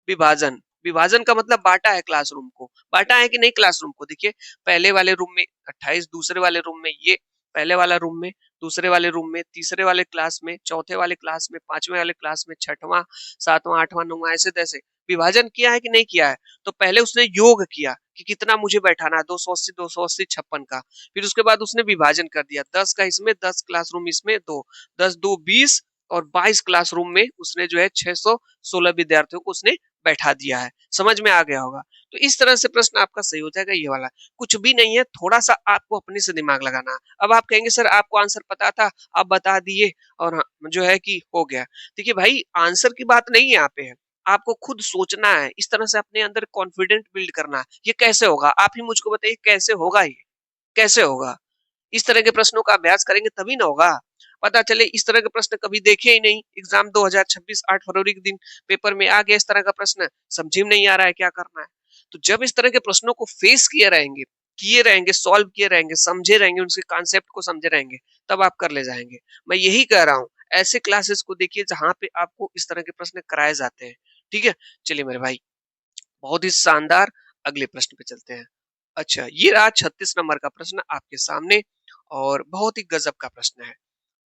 विभाजन, विभाजन का मतलब बांटा है क्लासरूम को, बांटा है कि नहीं क्लासरूम को, देखिए पहले वाले रूम में 28, दूसरे वाले रूम में ये, पहले वाला रूम में, दूसरे वाले रूम में, तीसरे वाले क्लास में, चौथे वाले क्लास में, पांचवें वाले क्लास में, छठवां, सातवां, आठवां, नौवां, ऐसे तैसे विभाजन किया है कि नहीं किया है। तो पहले उसने योग किया कि कितना मुझे बैठाना है, 280 280 56 का, फिर उसके बाद उसने विभाजन कर दिया, 10 का इसमें, 10 क्लासरूम इसमें, दो 10 2 20 और 22 क्लासरूम में उसने जो है 616 विद्यार्थियों को उसने बैठा दिया है। समझ में आ गया होगा। तो इस तरह से प्रश्न आपका सही हो जाएगा, ये वाला कुछ भी नहीं है, थोड़ा सा आपको अपने से दिमाग लगाना है। अब आप कहेंगे सर आपको आंसर पता था, आप बता दिए और हाँ, जो है कि हो गया। देखिए भाई आंसर की बात नहीं है यहाँ पे, है आपको खुद सोचना है, इस तरह से अपने अंदर कॉन्फिडेंट बिल्ड करना है। ये कैसे होगा, आप ही मुझको बताइए कैसे होगा, ये कैसे होगा। इस तरह के प्रश्नों का अभ्यास करेंगे तभी ना होगा। पता चले इस तरह के प्रश्न कभी देखे ही नहीं, एग्जाम 2026 8 फरवरी के दिन पेपर में आ गया इस तरह का प्रश्न, समझ में नहीं आ रहा है क्या करना है। तो जब इस तरह के प्रश्नों को फेस किए रहेंगे, सॉल्व किए रहेंगे, समझे रहेंगे, उनके कॉन्सेप्ट को समझे रहेंगे, तब आप कर ले जाएंगे। मैं यही कह रहा हूँ, ऐसे क्लासेस को देखिए जहां पे आपको इस तरह के प्रश्न कराए जाते हैं। ठीक है, चलिए मेरे भाई, बहुत ही शानदार, अगले प्रश्न पे चलते हैं। अच्छा, ये रहा 36 नंबर का प्रश्न आपके सामने, और बहुत ही गजब का प्रश्न है,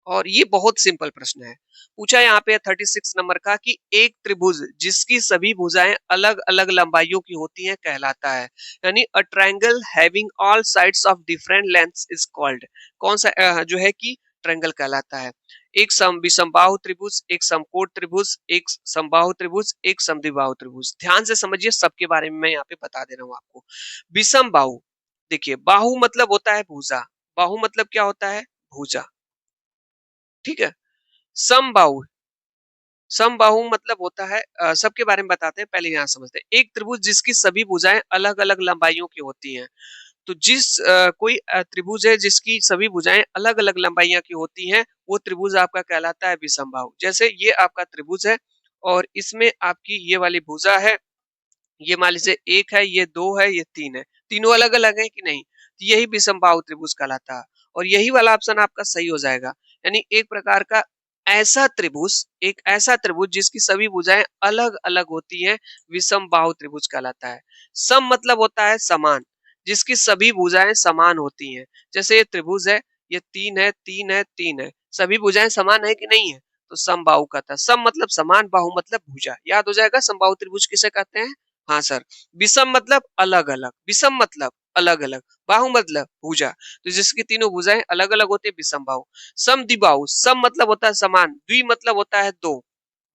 और ये बहुत सिंपल प्रश्न है। पूछा यहाँ पे 36 नंबर का कि एक त्रिभुज जिसकी सभी भुजाएं अलग अलग लंबाइयों की होती हैं कहलाता है, यानी a triangle having all sides of different lengths is called, कौन सा जो है कि ट्रायंगल कहलाता है। एक सम विषमबाहु त्रिभुज, एक समकोण त्रिभुज, एक समबाहु त्रिभुज, एक समद्विबाहु त्रिभुज। ध्यान से समझिए, सबके बारे में मैं यहाँ पे बता दे रहा हूँ आपको। विषम बाहु, देखिए बाहु मतलब होता है भुजा, बाहु मतलब क्या होता है, भुजा। ठीक है, समबाहु, समबाहु मतलब होता है सबके बारे में बताते हैं, पहले यहाँ समझते हैं। एक त्रिभुज जिसकी सभी भुजाएं अलग अलग लंबाइयों की होती हैं, तो जिस कोई त्रिभुज है जिसकी सभी भुजाएं अलग अलग लंबाइयां की होती हैं, वो त्रिभुज आपका कहलाता है विषमबाहु। जैसे ये आपका त्रिभुज है और इसमें आपकी ये वाली भुजा है, ये मान लीजिए एक है, ये दो है, ये तीन है, तीनों अलग अलग है कि नहीं, तो यही विषमबाहु त्रिभुज कहलाता है। और यही वाला ऑप्शन आपका सही हो जाएगा, यानी एक प्रकार का ऐसा त्रिभुज, एक ऐसा त्रिभुज जिसकी सभी भुजाएं अलग अलग होती हैं, विषमबाहु त्रिभुज कहलाता है। सम मतलब होता है समान, जिसकी सभी भुजाएं समान होती हैं। जैसे ये त्रिभुज है, ये तीन है, तीन है, तीन है, सभी भुजाएं समान है कि नहीं है, तो समबाहु कहता है। सम मतलब समान, बाहु मतलब भुजा, याद हो जाएगा समबाहु त्रिभुज किसे कहते हैं। हाँ सर, विषम मतलब अलग अलग, विषम मतलब अलग अलग, बाहु मतलब भुजा, तो जिसकी तीनों भुजाएं अलग अलग होती है, विषम बाहु। समद्विबाहु, सम मतलब होता है समान, द्वि मतलब होता है दो,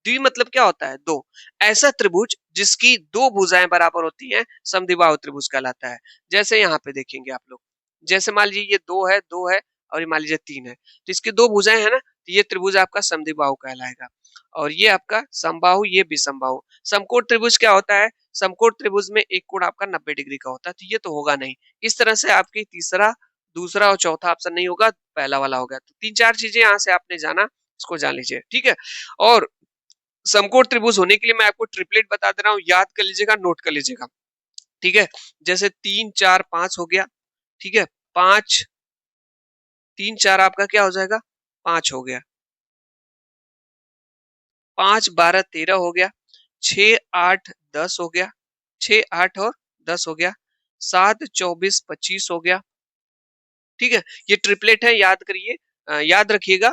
द्वि मतलब क्या होता है, दो, ऐसा त्रिभुज जिसकी दो भुजाएं बराबर होती हैं, समद्विबाहु त्रिभुज कहलाता है। जैसे यहाँ पे देखेंगे आप लोग, जैसे मान लीजिए ये दो है और ये मान लीजिए तीन है, तो इसकी दो भुजाएं है ना, तो ये त्रिभुज आपका समद्विबाहु कहलाएगा। और ये आपका समबाहु, ये विषमबाहु। समकोण त्रिभुज क्या होता है, समकोण त्रिभुज में एक कोण आपका 90 डिग्री का होता है, तो ये तो होगा नहीं। इस तरह से आपकी तीसरा, दूसरा और चौथा ऑप्शन नहीं होगा, पहला वाला होगा। तो तीन चार चीजें यहाँ से आपने जाना, इसको जान लीजिए। ठीक है, और समकोण त्रिभुज होने के लिए मैं आपको ट्रिपलेट बता दे रहा हूँ, याद कर लीजिएगा, नोट कर लीजिएगा। ठीक है, जैसे 3 4 5 हो गया, ठीक है, 5 3 4 आपका क्या हो जाएगा, 5 हो गया, 5 12 13 हो गया, 6 8 10 हो गया, 6 8 और 10 हो गया, 7 24 25 हो गया। ठीक है, ये ट्रिपलेट है, याद करिए, याद रखिएगा,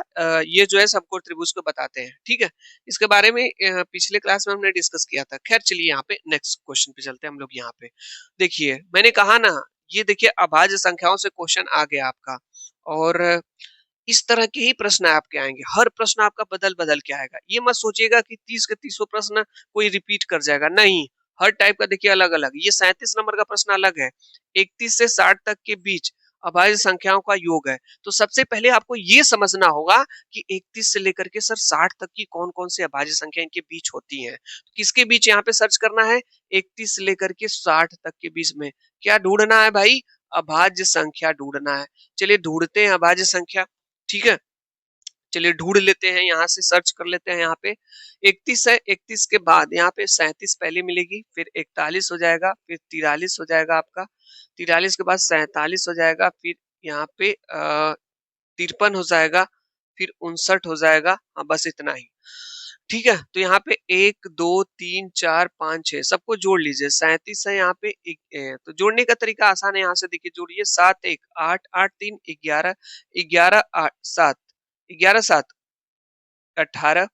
ये जो है समकोण त्रिभुज को बताते हैं। ठीक है, इसके बारे में पिछले क्लास में हमने डिस्कस किया था। खैर चलिए यहाँ पे नेक्स्ट क्वेश्चन पे चलते हैं हम लोग। यहाँ पे देखिए मैंने कहा ना, ये देखिए अभाज्य संख्याओं से क्वेश्चन आ गया आपका, और इस तरह के ही प्रश्न आपके आएंगे, हर प्रश्न आपका बदल बदल के आएगा। ये मत सोचिएगा कि 30 के 30 प्रश्न कोई रिपीट कर जाएगा, नहीं, हर टाइप का देखिए अलग अलग। ये 37 नंबर का प्रश्न अलग है। 31 से 60 तक के बीच अभाज्य संख्याओं का योग है। तो सबसे पहले आपको ये समझना होगा कि 31 से लेकर के सर 60 तक की कौन कौन सी अभाज्य संख्या इनके बीच होती हैं। तो किसके बीच यहाँ पे सर्च करना है? 31 से लेकर के 60 तक के बीच में क्या ढूंढना है भाई? अभाज्य संख्या ढूंढना है। चलिए ढूंढते हैं अभाज्य संख्या। ठीक है, चलिए ढूंढ लेते हैं, यहाँ से सर्च कर लेते हैं। यहाँ पे 31 है, 31 के बाद यहाँ पे 37 पहले मिलेगी, फिर 41 हो जाएगा, फिर 43 हो जाएगा आपका, 43 के बाद 47 हो जाएगा, फिर यहाँ पे 53 हो जाएगा, फिर 59 हो जाएगा। हाँ बस इतना ही। ठीक है, तो यहाँ पे 1 2 3 4 5 6 सबको जोड़ लीजिए। 37 है यहाँ पे तो जोड़ने का तरीका आसान है। यहाँ से देखिए जोड़िए, 7 1 8 8 3 11 11 8 7 11 7 18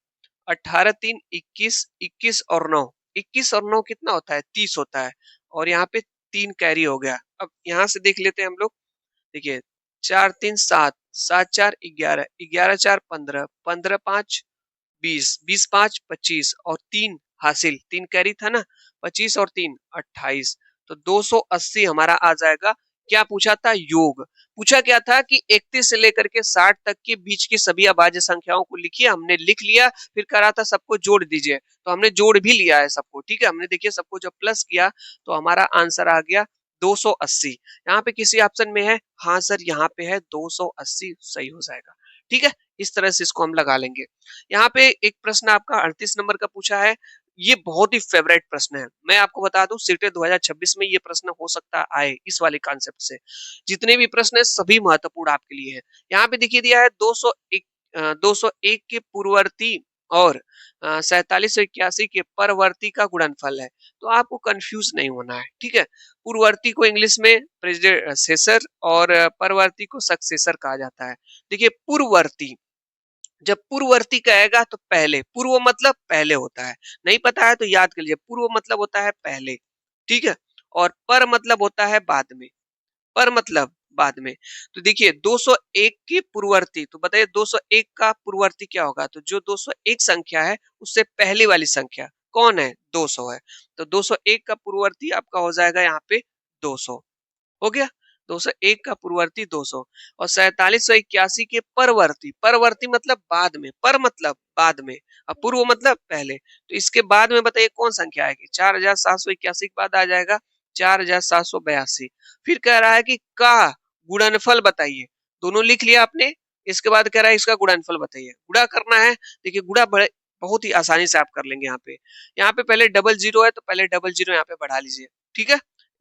18 3 21 21 और 9 21 और 9 कितना होता है? 30 होता है। और यहाँ पे 3 कैरी हो गया। अब यहाँ से देख लेते हैं हम लोग। देखिए 4 3 7 7 4 11 11 4 15 15 5 20 20 5 25 और 3 हासिल, 3 कैरी था ना, 25 और 3 28। तो 280 हमारा आ जाएगा। क्या पूछा था? योग। पूछा क्या था कि 31 से लेकर के 60 तक के बीच की सभी अभाज्य संख्याओं को लिखिए। हमने लिख लिया, फिर कहा था सबको जोड़ दीजिए, तो हमने जोड़ भी लिया है सबको। ठीक है, हमने देखिए सबको जब प्लस किया तो हमारा आंसर आ गया 280। यहाँ पे किसी ऑप्शन में है? हाँ सर यहाँ पे है 280, सही हो जाएगा। ठीक है, इस तरह से इसको हम लगा लेंगे। यहाँ पे एक प्रश्न आपका 38 नंबर का पूछा है। ये बहुत ही फेवरेट प्रश्न है। मैं आपको बता दूं सीटेट 2026 में ये प्रश्न हो सकता आए इस वाले कॉन्सेप्ट से। जितने भी प्रश्न है सभी महत्वपूर्ण आपके लिए है। यहाँ पे देखिए दिया है 201 के पूर्ववर्ती और 4781 के परवर्ती का गुणनफल है। तो आपको कंफ्यूज नहीं होना है। ठीक है, पूर्ववर्ती को इंग्लिश में प्रेडेसेसर और परवर्ती को सक्सेसर कहा जाता है। देखिए पूर्ववर्ती, जब पूर्ववर्ती कहेगा तो पहले, पूर्व मतलब पहले होता है। नहीं पता है तो याद कर लीजिए, पूर्व मतलब होता है पहले। ठीक है, और पर मतलब होता है बाद में। पर मतलब बाद में। तो देखिए 201 की पूर्ववर्ती, तो बताइए 201 का पूर्ववर्ती क्या होगा? तो जो 201 संख्या है उससे पहले वाली संख्या कौन है? 200 है। तो 201 का पूर्ववर्ती आपका हो जाएगा यहाँ पे 200। हो गया, 201 का पूर्ववर्ती 200 और 4781 के परवर्ती, परवर्ती मतलब बाद में, पर मतलब बाद में, और पूर्व मतलब पहले। तो इसके बाद में बताइए कौन संख्या आएगी? 4781 के बाद आ जाएगा 4782। फिर कह रहा है कि का गुणनफल बताइए। दोनों लिख लिया आपने। इसके बाद कह रहा है इसका गुणनफल बताइए। गुणा करना है। देखिए गुणा बड़े बहुत ही आसानी से आप कर लेंगे। यहाँ पे पहले डबल जीरो है तो पहले डबल जीरो यहाँ पे बढ़ा लीजिए। ठीक है,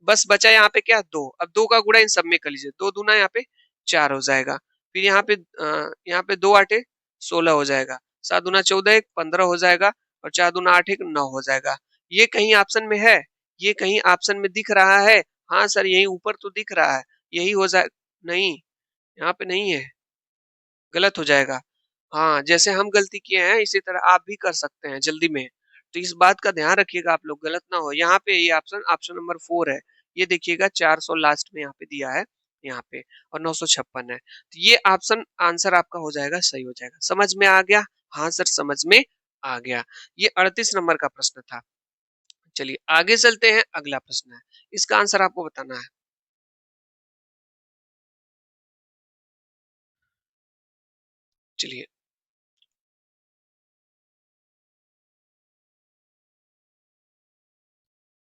बस बचा यहाँ पे क्या? 2। अब 2 का गुणा इन सब में कर लीजिए। 2 दूना यहाँ पे 4 हो जाएगा। फिर यहाँ पे 2 8 16 हो जाएगा। 7 दूना 14 1 15 हो जाएगा। और 4 दूना 8 1 9 हो जाएगा। ये कहीं ऑप्शन में है? ये कहीं ऑप्शन में दिख रहा है? हाँ सर यही ऊपर तो दिख रहा है, यही हो जाए। नहीं, यहाँ पे नहीं है, गलत हो जाएगा। हाँ, जैसे हम गलती किए हैं इसी तरह आप भी कर सकते हैं जल्दी में। तो इस बात का ध्यान रखिएगा आप लोग, गलत ना हो। यहाँ पे ये ऑप्शन ऑप्शन नंबर 4 है। ये देखिएगा 400 लास्ट में यहाँ पे दिया है यहाँ पे, और 956 है। तो ये ऑप्शन आंसर आपका हो जाएगा, सही हो जाएगा। समझ में आ गया? हाँ सर समझ में आ गया। ये 38 नंबर का प्रश्न था। चलिए आगे चलते हैं, अगला प्रश्न है, इसका आंसर आपको बताना है। चलिए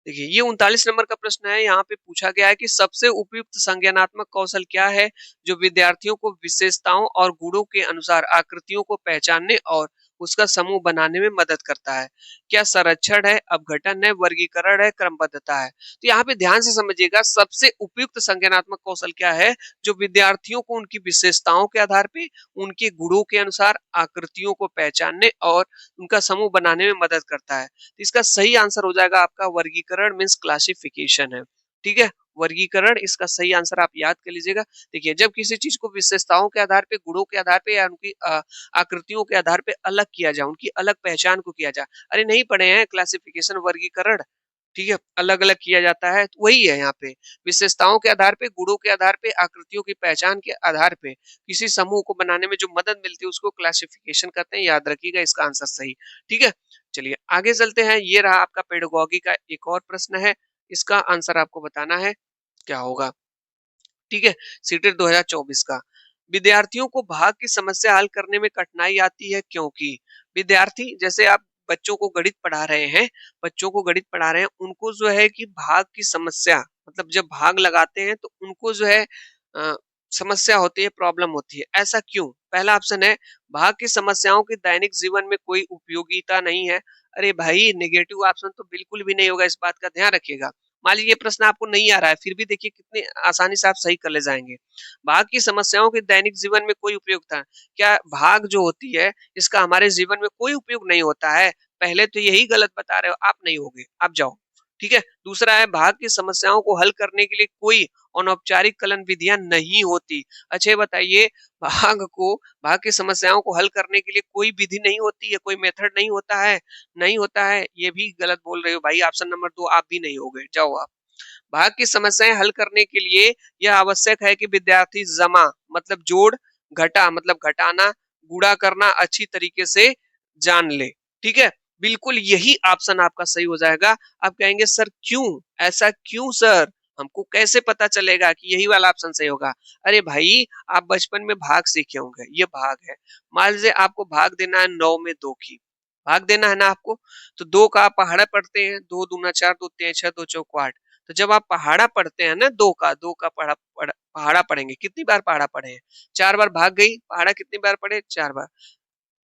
देखिए ये 39 नंबर का प्रश्न है। यहाँ पे पूछा गया है कि सबसे उपयुक्त संज्ञानात्मक कौशल क्या है जो विद्यार्थियों को विशेषताओं और गुणों के अनुसार आकृतियों को पहचानने और उसका समूह बनाने में मदद करता है? क्या संरक्षण है, अपघटन है, वर्गीकरण है, क्रमबद्धता है? तो यहाँ पे ध्यान से समझिएगा, सबसे उपयुक्त संज्ञानात्मक कौशल क्या है जो विद्यार्थियों को उनकी विशेषताओं के आधार पे, उनके गुणों के अनुसार आकृतियों को पहचानने और उनका समूह बनाने में मदद करता है। तो इसका सही आंसर हो जाएगा आपका वर्गीकरण मीन्स क्लासिफिकेशन है। ठीक है, वर्गीकरण इसका सही आंसर, आप याद कर लीजिएगा। देखिए जब किसी चीज को विशेषताओं के आधार पे, गुणों के आधार पे या उनकी आकृतियों के आधार पे अलग किया जाए, उनकी अलग पहचान को किया जाए। अरे नहीं पढ़े हैं क्लासिफिकेशन, वर्गीकरण? ठीक है, अलग-अलग किया जाता है, तो वही है यहाँ पे। विशेषताओं के आधार पे, गुणों के आधार पे, आकृतियों की पहचान के आधार पे, किसी समूह को बनाने में जो मदद मिलती है उसको क्लासिफिकेशन कहते हैं, याद रखिएगा इसका आंसर सही, ठीक है? चलिए आगे चलते हैं, ये रहा आपका पेडागोगी का एक और प्रश्न है, इसका आंसर आपको बताना है, क्या होगा? ठीक है, सीटेट 2024 का। विद्यार्थियों को भाग की समस्या हल करने में कठिनाई आती है क्योंकि विद्यार्थी जैसे आप बच्चों को गणित पढ़ा रहे हैं, उनको जो है कि भाग की समस्या मतलब जब भाग लगाते हैं तो उनको जो है अ, समस्या होती है, प्रॉब्लम होती है। ऐसा क्यों? पहला ऑप्शन है भाग की समस्याओं की दैनिक जीवन में कोई उपयोगिता नहीं है। अरे भाई नेगेटिव ऑप्शन तो बिल्कुल भी नहीं होगा, इस बात का ध्यान रखिएगा। मान लीजिए प्रश्न आपको नहीं आ रहा है, फिर भी देखिए कितनी आसानी से आप सही कर ले जाएँगे। भाग की समस्याओं के दैनिक जीवन में कोई उपयोगिता क्या भाग जो होती है, इसका हमारे जीवन में कोई उपयोग नहीं होता है? पहले तो यही गलत बता रहे हो, आप नहीं होगे, आप जाओ। ठीक है? दूसरा है भाग की समस्याओं को हल करने के लिए कोई अनौपचारिक कलन विधियाँ नहीं होती। अच्छा ये बताइए भाग की समस्याओं को हल करने के लिए कोई विधि नहीं होती है, कोई मेथड नहीं होता है? नहीं होता है, ये भी गलत बोल रहे हो भाई, ऑप्शन नंबर 2 आप भी नहीं होगे, जाओ आप। भाग की समस्याएं हल करने के लिए यह आवश्यक है कि विद्यार्थी जमा मतलब जोड़, घटा मतलब घटाना, गुणा करना अच्छी तरीके से जान ले। ठीक है, बिल्कुल यही ऑप्शन आपका सही हो जाएगा। आप कहेंगे सर क्यों, ऐसा क्यों सर, हमको कैसे पता चलेगा कि यही वाला ऑप्शन सही होगा? अरे भाई आप बचपन में भाग सीखे होंगे, ये भाग है। मान लीजिए आपको भाग देना है 9 में 2 की, भाग देना है ना आपको, तो 2 का आप पहाड़ा पढ़ते हैं, 2 दूना 4, 2 तें 6, 2 चौक 8। तो जब आप पहाड़ा पढ़ते हैं ना 2 का पहाड़ा पढ़ेंगे, कितनी बार पहाड़ा पढ़े हैं? 4 बार भाग गई, पहाड़ा कितनी बार पढ़े? 4 बार।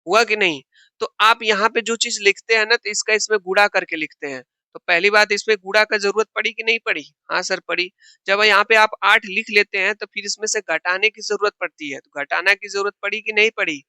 हुआ कि नहीं? तो आप यहाँ पे जो चीज़ लिखते हैं ना तो इसका इसमें गुणा करके लिखते हैं। तो पहली बात इसमें गुणा का ज़रूरत पड़ी कि नहीं पड़ी? हाँ सर पड़ी। जब यहाँ पे आप 8 लिख लेते हैं तो फिर इसमें से घटाने की ज़रूरत पड़ती है। तो घटाना की ज़रूरत पड़ी कि नहीं पड़ी?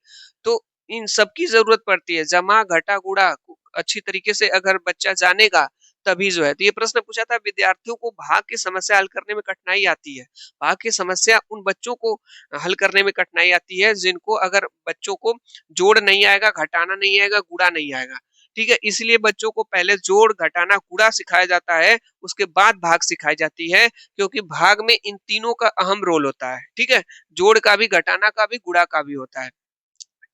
तो इन सब की ज़रूरत पड़ती है। जमा, घटा, गुणा अच्छी तरीके से अगर बच्चा जानेगा तभी जो है। तो ये प्रश्न पूछा था विद्यार्थियों को भाग की समस्या हल करने में कठिनाई आती है। भाग की समस्या उन बच्चों को हल करने में कठिनाई आती है जिनको अगर बच्चों को जोड़ नहीं आएगा, घटाना नहीं आएगा, गुणा नहीं आएगा। ठीक है? इसलिए बच्चों को पहले जोड़, घटाना, गुणा सिखाया जाता है, उसके बाद भाग सिखाई जाती है क्योंकि भाग में इन तीनों का अहम रोल होता है। ठीक है? जोड़ का भी, घटाना का भी, गुणा का भी होता है।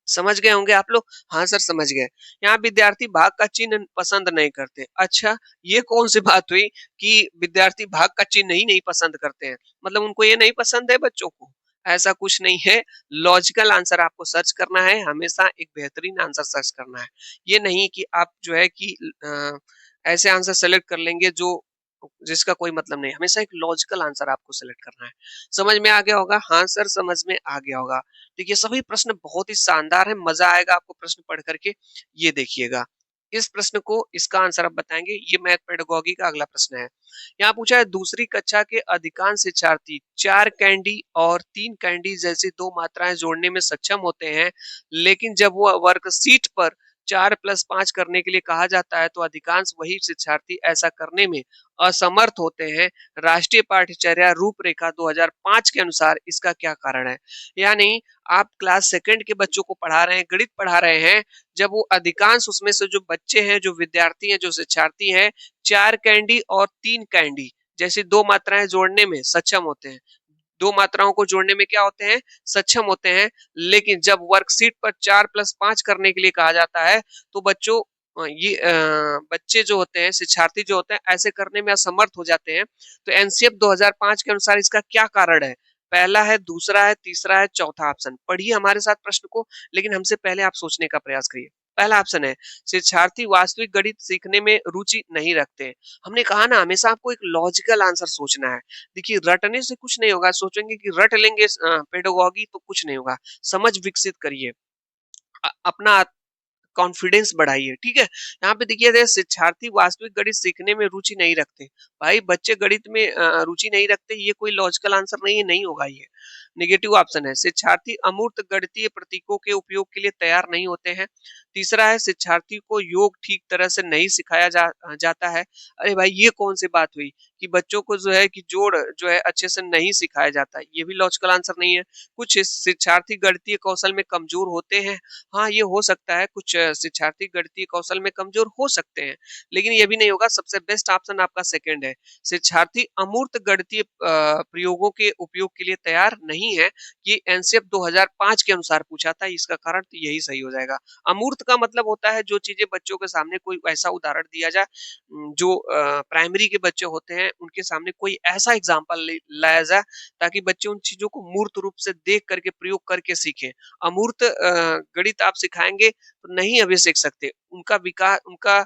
समझ गए होंगे आप लोग? हाँ सर समझ गए। यहाँ विद्यार्थी भाग का चिन्ह पसंद नहीं करते। अच्छा, ये कौन सी बात हुई कि विद्यार्थी भाग का चिन्ह ही नहीं पसंद करते हैं? मतलब उनको ये नहीं पसंद है बच्चों को? ऐसा कुछ नहीं है। लॉजिकल आंसर आपको सर्च करना है, हमेशा एक बेहतरीन आंसर सर्च करना है। ये नहीं कि आप जो है कि ऐसे आंसर सेलेक्ट कर लेंगे जो जिसका कोई मतलब नहीं। हमेशा एक लॉजिकल आंसर आपको सेलेक्ट करना है। समझ में आ गया होगा? हाँ सर समझ में आ गया होगा। देखिए सभी प्रश्न बहुत ही शानदार है, मजा आएगा आपको प्रश्न पढ़ करके। ये देखिएगा इस प्रश्न को इसका आंसर आप बताएंगे। ये मैथ पेडागोगी का अगला प्रश्न है। यहाँ पूछा है दूसरी कक्षा के अधिकांश शिक्षार्थी 4 कैंडी और 3 कैंडी जैसी दो मात्राएं जोड़ने में सक्षम होते हैं, लेकिन जब वह वर्कशीट पर 4+5 करने के लिए कहा जाता है तो अधिकांश वही शिक्षार्थी ऐसा करने में असमर्थ होते हैं। राष्ट्रीय पाठ्यचर्या रूपरेखा 2005 के अनुसार इसका क्या कारण है? यानी आप क्लास सेकंड के बच्चों को पढ़ा रहे हैं, गणित पढ़ा रहे हैं, जब वो अधिकांश उसमें से जो बच्चे हैं, जो विद्यार्थी हैं, जो शिक्षार्थी हैं, 4 कैंडी और 3 कैंडी जैसी दो मात्राएं जोड़ने में सक्षम होते हैं। दो मात्राओं को जोड़ने में क्या होते हैं? सक्षम होते हैं। लेकिन जब वर्कशीट पर 4+5 करने के लिए कहा जाता है तो बच्चों बच्चे जो होते हैं, शिक्षार्थी जो होते हैं, ऐसे करने में असमर्थ हो जाते हैं। तो एनसीएफ 2005 के अनुसार इसका क्या कारण है? पहला है, दूसरा है, तीसरा है, चौथा ऑप्शन। पढ़िए हमारे साथ प्रश्न को, लेकिन हमसे पहले आप सोचने का प्रयास करिए। पहला ऑप्शन है शिक्षार्थी वास्तविक गणित सीखने में रुचि नहीं रखते। हमने कहा ना हमेशा आपको एक लॉजिकल आंसर सोचना है। देखिए रटने से कुछ नहीं होगा, सोचेंगे कि रट लेंगे पेडागोगी तो कुछ नहीं होगा। समझ विकसित करिए, अपना कॉन्फिडेंस बढ़ाइए। ठीक है, यहाँ पे देखिए शिक्षार्थी वास्तविक गणित सीखने में रुचि नहीं रखते। भाई बच्चे गणित में रुचि नहीं रखते, ये कोई लॉजिकल आंसर नहीं है, नहीं होगा ये। नेगेटिव ऑप्शन है शिक्षार्थी अमूर्त गणितीय प्रतीकों के उपयोग के लिए तैयार नहीं होते हैं। तीसरा है शिक्षार्थी को योग ठीक तरह से नहीं सिखाया जाता है। अरे भाई ये कौन सी बात हुई कि बच्चों को जो है कि जोड़ जो है अच्छे से नहीं सिखाया जाता है, ये भी लॉजिकल आंसर नहीं है। कुछ शिक्षार्थी गणितीय कौशल में कमजोर होते हैं। हाँ, ये हो सकता है, कुछ शिक्षार्थी गणितीय कौशल में कमजोर हो सकते हैं, लेकिन ये भी नहीं होगा। सबसे बेस्ट ऑप्शन आपका सेकंड है, शिक्षार्थी अमूर्त गणितीय प्रयोगों के उपयोग के लिए तैयार नहीं है। ये एनसीएफ 2005 के अनुसार पूछा था, इसका कारण तो यही सही हो जाएगा। अमूर्त का मतलब होता है जो चीजें बच्चों के सामने कोई ऐसा उदाहरण दिया जाए, जो प्राइमरी के बच्चे होते हैं उनके सामने कोई ऐसा एग्जाम्पल लाया जाए ताकि बच्चे उन चीजों को मूर्त रूप से देख करके प्रयोग करके सीखें। अमूर्त गणित आप सिखाएंगे तो नहीं अभी सीख सकते, उनका विकास, उनका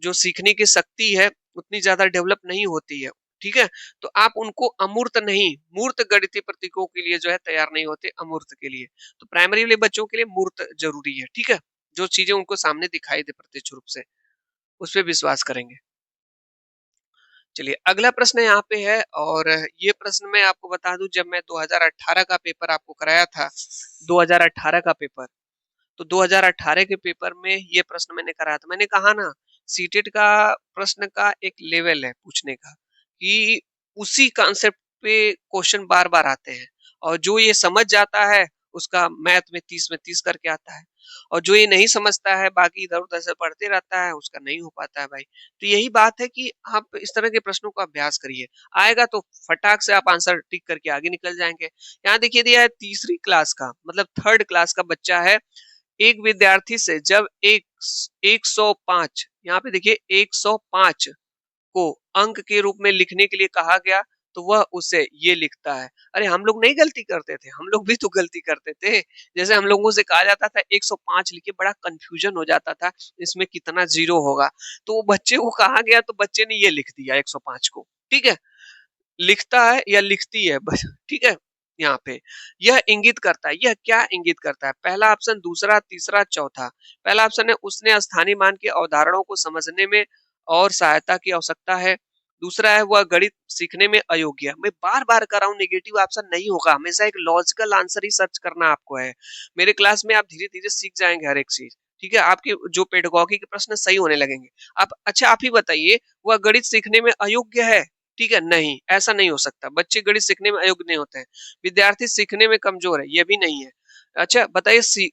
जो सीखने की शक्ति है उतनी ज्यादा डेवलप नहीं होती है। ठीक है, तो आप उनको अमूर्त नहीं मूर्त गणितीय प्रतीकों के लिए जो है तैयार नहीं होते, अमूर्त के लिए। तो प्राइमरी वाले बच्चों के लिए मूर्त जरूरी है। ठीक है, जो चीजें उनको सामने दिखाई दे प्रत्यक्ष रूप से, उस पर विश्वास करेंगे। चलिए अगला प्रश्न यहाँ पे है, और ये प्रश्न मैं आपको बता दूं, जब मैं 2018 का पेपर आपको कराया था, 2018 का पेपर, तो 2018 के पेपर में ये प्रश्न मैंने कराया था। मैंने कहा ना, सीटेट का प्रश्न का एक लेवल है पूछने का कि उसी कॉन्सेप्ट पे क्वेश्चन बार बार आते हैं, और जो ये समझ जाता है उसका मैथ में 30 में 30 करके आता है, और जो ये नहीं समझता है बाकी इधर उधर से पढ़ते रहता है उसका नहीं हो पाता है भाई। तो यही बात है कि आप इस तरह के प्रश्नों का अभ्यास करिए, आएगा तो फटाक से आप आंसर टिक करके आगे निकल जाएंगे। यहाँ देखिए दिया है तीसरी क्लास का, मतलब थर्ड क्लास का बच्चा है। एक विद्यार्थी से जब एक 105, यहाँ पे देखिए 105 को अंक के रूप में लिखने के लिए कहा गया, तो वह उसे ये लिखता है। अरे हम लोग नहीं गलती करते थे, हम लोग भी तो गलती करते थे। जैसे हम लोगों से कहा जाता था 105 लिखे, बड़ा कंफ्यूजन हो जाता था इसमें कितना जीरो होगा, तो बच्चे को कहा गया तो बच्चे ने ये लिख दिया 105 को। ठीक है, लिखता है या लिखती है बस। ठीक है, यहाँ पे यह इंगित करता है, यह क्या इंगित करता है? पहला ऑप्शन, दूसरा, तीसरा, चौथा। पहला ऑप्शन है उसने स्थानीय मान के अवधारणाओं को समझने में और सहायता की आवश्यकता है। दूसरा है वह गणित सीखने में अयोग्य है। मैं बार बार कर रहा हूँ, नेगेटिव ऑप्शन नहीं होगा, हमेशा एक लॉजिकल आंसर ही सर्च करना आपको है। मेरे क्लास में आप धीरे धीरे सीख जाएंगे हर एक चीज। ठीक है, आपके जो पेडागोगी के प्रश्न सही होने लगेंगे। आप अच्छा आप ही बताइए, वह गणित सीखने में अयोग्य है? ठीक है, नहीं, ऐसा नहीं हो सकता, बच्चे गणित सीखने में अयोग्य नहीं होते हैं। विद्यार्थी सीखने में कमजोर है, ये भी नहीं है। अच्छा बताइए,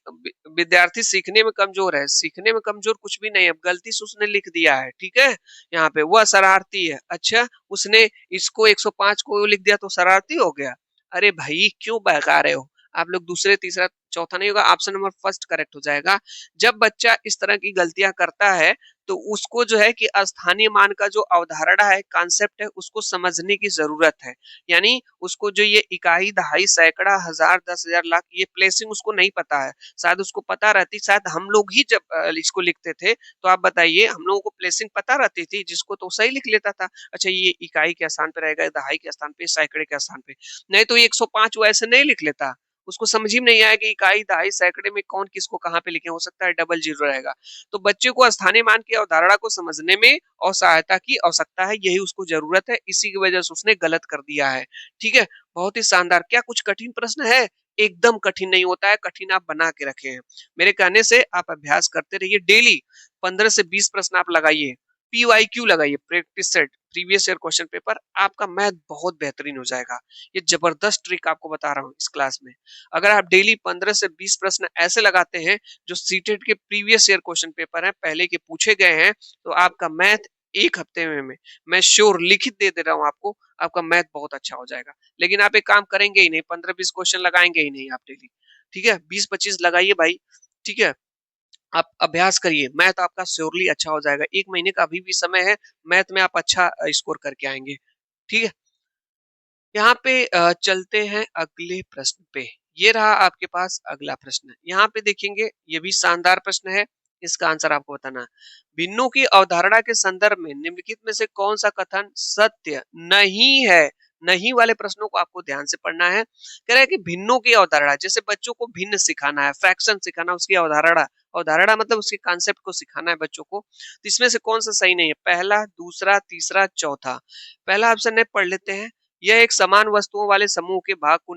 विद्यार्थी सीखने में कमजोर है, सीखने में कमजोर कुछ भी नहीं है, गलती से उसने लिख दिया है। ठीक है, यहाँ पे वह शरारती है। अच्छा, उसने इसको 105 को लिख दिया तो शरारती हो गया? अरे भाई क्यों बहका रहे हो आप लोग? दूसरे, तीसरा, चौथा नहीं होगा, ऑप्शन नंबर फर्स्ट करेक्ट हो जाएगा। जब बच्चा इस तरह की गलतियां करता है तो उसको जो है कि स्थानीय मान का जो अवधारणा है, कॉन्सेप्ट है, उसको समझने की जरूरत है। यानी उसको जो ये इकाई, दहाई, सैकड़ा, हजार, 10,000, लाख, ये प्लेसिंग उसको नहीं पता है। शायद उसको पता रहती, शायद हम लोग ही जब इसको लिखते थे तो आप बताइए, हम लोगों को प्लेसिंग पता रहती थी, जिसको तो सही लिख लेता था। अच्छा, ये इकाई के स्थान पे रहेगा, दहाई के स्थान पे, सैकड़े के स्थान पे, नहीं तो 105 वो ऐसे नहीं लिख लेता। उसको समझ ही नहीं आया कि इकाई, दहाई, सैकड़े में कौन किसको कहाँ पे लिखे, हो सकता है डबल जीरो रहेगा। तो बच्चे को स्थानीय मान की अवधारणा को समझने में और सहायता की आवश्यकता है, यही उसको जरूरत है, इसी की वजह से उसने गलत कर दिया है। ठीक है, बहुत ही शानदार। क्या कुछ कठिन प्रश्न है? एकदम कठिन नहीं होता है, कठिन आप बना के रखे हैं। मेरे कहने से आप अभ्यास करते रहिए, डेली 15 से 20 प्रश्न आप लगाइए, PYQ लगाइए, practice set previous year question paper, आपका मैथ बहुत बेहतरीन हो जाएगा। ये जबरदस्त ट्रिक आपको बता रहा हूँ इस क्लास में। अगर आप डेली 15 से 20 प्रश्न ऐसे लगाते हैं जो सीटेट के प्रीवियस ईयर क्वेश्चन पेपर है, पहले के पूछे गए हैं, तो आपका मैथ एक हफ्ते में मैं श्योर लिखित दे रहा हूँ आपको, आपका मैथ बहुत अच्छा हो जाएगा। लेकिन आप एक काम करेंगे ही नहीं, 15-20 क्वेश्चन लगाएंगे ही नहीं आप डेली। ठीक है, 20-25 लगाइए भाई। ठीक है, आप अभ्यास करिए, मैथ आपका श्योरली अच्छा हो जाएगा। 1 महीने का अभी भी समय है, मैथ में आप अच्छा स्कोर करके आएंगे। ठीक है, यहाँ पे चलते हैं अगले प्रश्न पे। ये रहा आपके पास अगला प्रश्न, यहाँ पे देखेंगे, ये भी शानदार प्रश्न है, इसका आंसर आपको बताना है। भिन्नों की अवधारणा के संदर्भ में निम्नलिखित में से कौन सा कथन सत्य नहीं है? नहीं वाले प्रश्नों को आपको ध्यान से पढ़ना है। कह रहा है कि भिन्नों की अवधारणा, जैसे बच्चों को भिन्न सिखाना है, फ्रैक्शन सिखाना, उसकी अवधारणा, अवधारणा मतलब उसके कॉन्सेप्ट को सिखाना है बच्चों को, तो इसमें से कौन सा सही नहीं है? पहला, दूसरा, तीसरा, चौथा। पहला ऑप्शन है, पढ़ लेते हैं। यह एक समान वस्तुओं वाले समूह के भाग को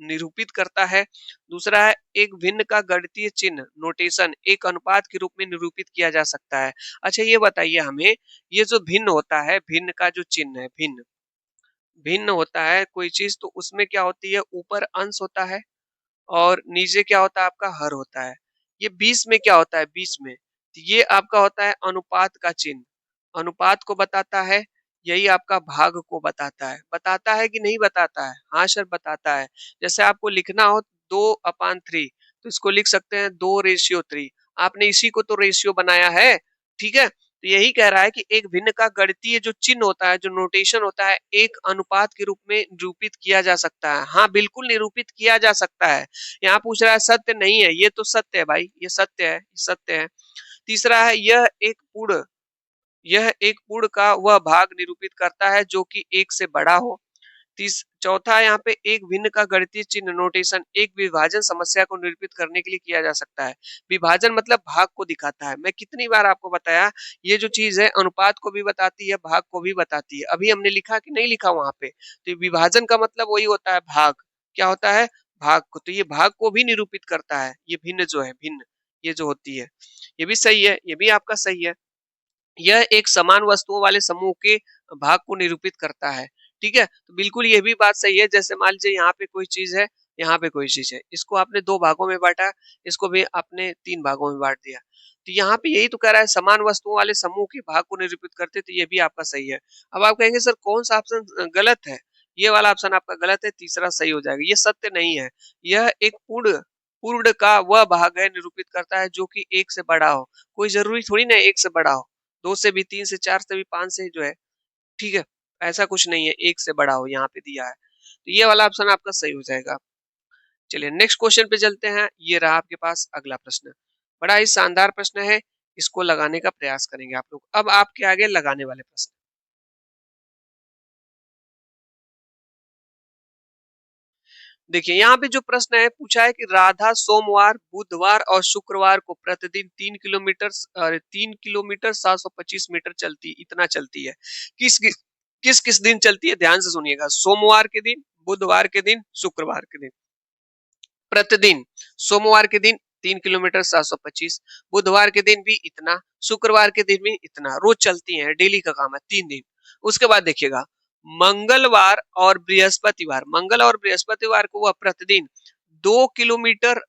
निरूपित करता है। दूसरा है एक भिन्न का गणितीय चिन्ह नोटेशन एक अनुपात के रूप में निरूपित किया जा सकता है। अच्छा ये बताइए हमें, ये जो भिन्न होता है, भिन्न का जो चिन्ह है, भिन्न भिन्न होता है कोई चीज, तो उसमें क्या होती है, ऊपर अंश होता है और नीचे क्या होता है, आपका हर होता है। ये 20 में क्या होता है, 20 में तो ये आपका होता है अनुपात का चिन्ह, अनुपात को बताता है। यही आपका भाग को बताता है कि नहीं बताता है? हाँ सर बताता है। जैसे आपको लिखना हो 2/3 तो इसको लिख सकते हैं 2:3। आपने इसी को तो रेशियो बनाया है, ठीक है। तो यही कह रहा है कि एक भिन्न का गणितीय जो चिन्ह होता है, जो नोटेशन होता है, एक अनुपात के रूप में निरूपित किया जा सकता है। हाँ बिल्कुल निरूपित किया जा सकता है। यहाँ पूछ रहा है सत्य नहीं है, ये तो सत्य है भाई, ये सत्य है, ये सत्य है। तीसरा है यह एक पूर्ण का वह भाग निरूपित करता है जो कि एक से बड़ा हो। चौथा यहाँ पे एक भिन्न का गणितीय चिन्ह नोटेशन एक विभाजन समस्या को निरूपित करने के लिए किया जा सकता है। विभाजन मतलब भाग को दिखाता है। मैं कितनी बार आपको बताया, ये जो चीज है अनुपात को भी बताती है, भाग को भी बताती है। अभी हमने लिखा कि नहीं लिखा वहां पे, तो विभाजन का मतलब वही होता है भाग। क्या होता है, भाग को। तो ये भाग को भी निरूपित करता है, ये भिन्न जो है, भिन्न ये जो होती है, ये भी सही है, ये भी आपका सही है। यह एक समान वस्तुओं वाले समूह के भाग को निरूपित करता है। ठीक है, तो बिल्कुल ये भी बात सही है। जैसे मान लीजिए यहाँ पे कोई चीज है, यहाँ पे कोई चीज है, इसको आपने 2 भागों में बांटा, इसको भी आपने 3 भागों में बांट दिया। तो यहाँ पे यही तो कह रहा है समान वस्तुओं वाले समूह के भाग को निरूपित करते, तो ये भी आपका सही है। अब आप कहेंगे सर कौन सा ऑप्शन गलत है? ये वाला ऑप्शन आपका गलत है, तीसरा सही हो जाएगा। ये सत्य नहीं है। यह एक पूर्ण पूर्ण का वह भाग है निरूपित करता है जो कि एक से बड़ा हो। कोई जरूरी थोड़ी ना एक से बड़ा हो, 2 से भी, 3 से, 4 से भी, 5 से जो है, ठीक है। ऐसा कुछ नहीं है एक से बड़ा हो, यहाँ पे दिया है। तो ये वाला ऑप्शन आपका सही हो जाएगा। चलिए नेक्स्ट क्वेश्चन पे चलते हैं। ये रहा आपके पास अगला प्रश्न, बड़ा ही शानदार प्रश्न है, इसको लगाने का प्रयास करेंगे आप लोग। अब आपके आगे लगाने वाले प्रश्न देखिए। यहाँ पे जो प्रश्न है पूछा है कि राधा सोमवार, बुधवार और शुक्रवार को प्रतिदिन 3 किलोमीटर 725 मीटर चलती, इतना चलती है। किस किस किस किस दिन चलती है, ध्यान से सुनिएगा। सोमवार के दिन, बुधवार के दिन, शुक्रवार के दिन, प्रतिदिन। सोमवार के दिन 3 किलोमीटर 725, बुधवार के दिन भी इतना, शुक्रवार के दिन भी इतना, रोज चलती है, डेली का काम है, 3 दिन। उसके बाद देखिएगा मंगलवार और बृहस्पतिवार, मंगल और बृहस्पतिवार को वह प्रतिदिन 2 किलोमीटर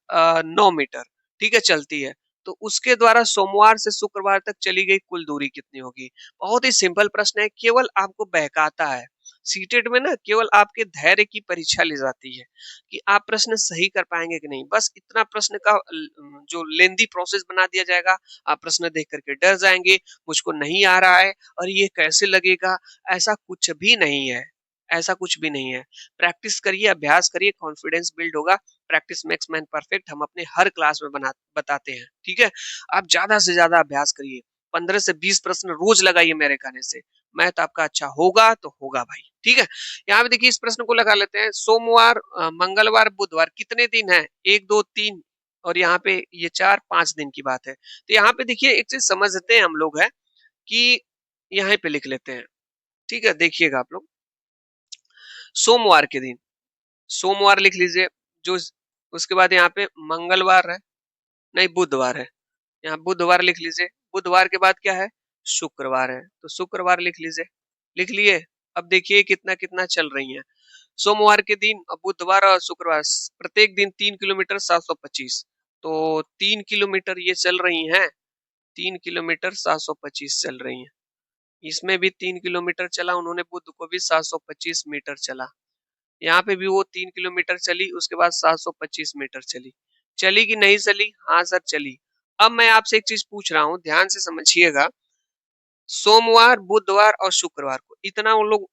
9 मीटर, ठीक है, चलती है। तो उसके द्वारा सोमवार से शुक्रवार तक चली गई कुल दूरी कितनी होगी? बहुत ही सिंपल प्रश्न है, केवल आपको बहकाता है। सीटेट में ना केवल आपके धैर्य की परीक्षा ली जाती है कि आप प्रश्न सही कर पाएंगे कि नहीं। बस इतना प्रश्न का जो लेंदी प्रोसेस बना दिया जाएगा, आप प्रश्न देख करके डर जाएंगे, मुझको नहीं आ रहा है और ये कैसे लगेगा। ऐसा कुछ भी नहीं है, ऐसा कुछ भी नहीं है। प्रैक्टिस करिए, अभ्यास करिए, कॉन्फिडेंस बिल्ड होगा। प्रैक्टिस मेक्स मैन परफेक्ट, हम अपने हर क्लास में बताते हैं, ठीक है। आप ज्यादा से ज्यादा अभ्यास करिए, 15 से 20 प्रश्न रोज लगाइए मेरे कहने से। मैथ आपका अच्छा होगा तो होगा भाई, ठीक है। यहाँ पे देखिए इस प्रश्न को लगा लेते हैं। सोमवार, मंगलवार, बुधवार कितने दिन है? 1 2 3, और यहाँ पे ये 4 5 दिन की बात है। तो यहाँ पे देखिए एक चीज समझते हैं हम लोग है कि यहाँ पे लिख लेते हैं, ठीक है। देखिएगा आप लोग, सोमवार के दिन सोमवार लिख लीजिए, जो उसके बाद यहाँ पे मंगलवार है, नहीं बुधवार है, यहाँ बुधवार लिख लीजिए। बुधवार के बाद क्या है? शुक्रवार है, तो शुक्रवार लिख लीजिए। लिख लिए। अब देखिए कितना कितना चल रही है। सोमवार के दिन, बुधवार और शुक्रवार, प्रत्येक दिन 3 किलोमीटर 725, तो 3 किलोमीटर ये चल रही हैं, 3 किलोमीटर 725 चल रही हैं। इसमें भी 3 किलोमीटर चला उन्होंने, बुध को भी 725 मीटर चला। यहाँ पे भी वो 3 किलोमीटर चली, उसके बाद 725 मीटर चली। चली कि नहीं चली? हाँ सर चली। अब मैं आपसे एक चीज पूछ रहा हूँ, ध्यान से समझिएगा। सोमवार, बुधवार और शुक्रवार को इतना उन लोग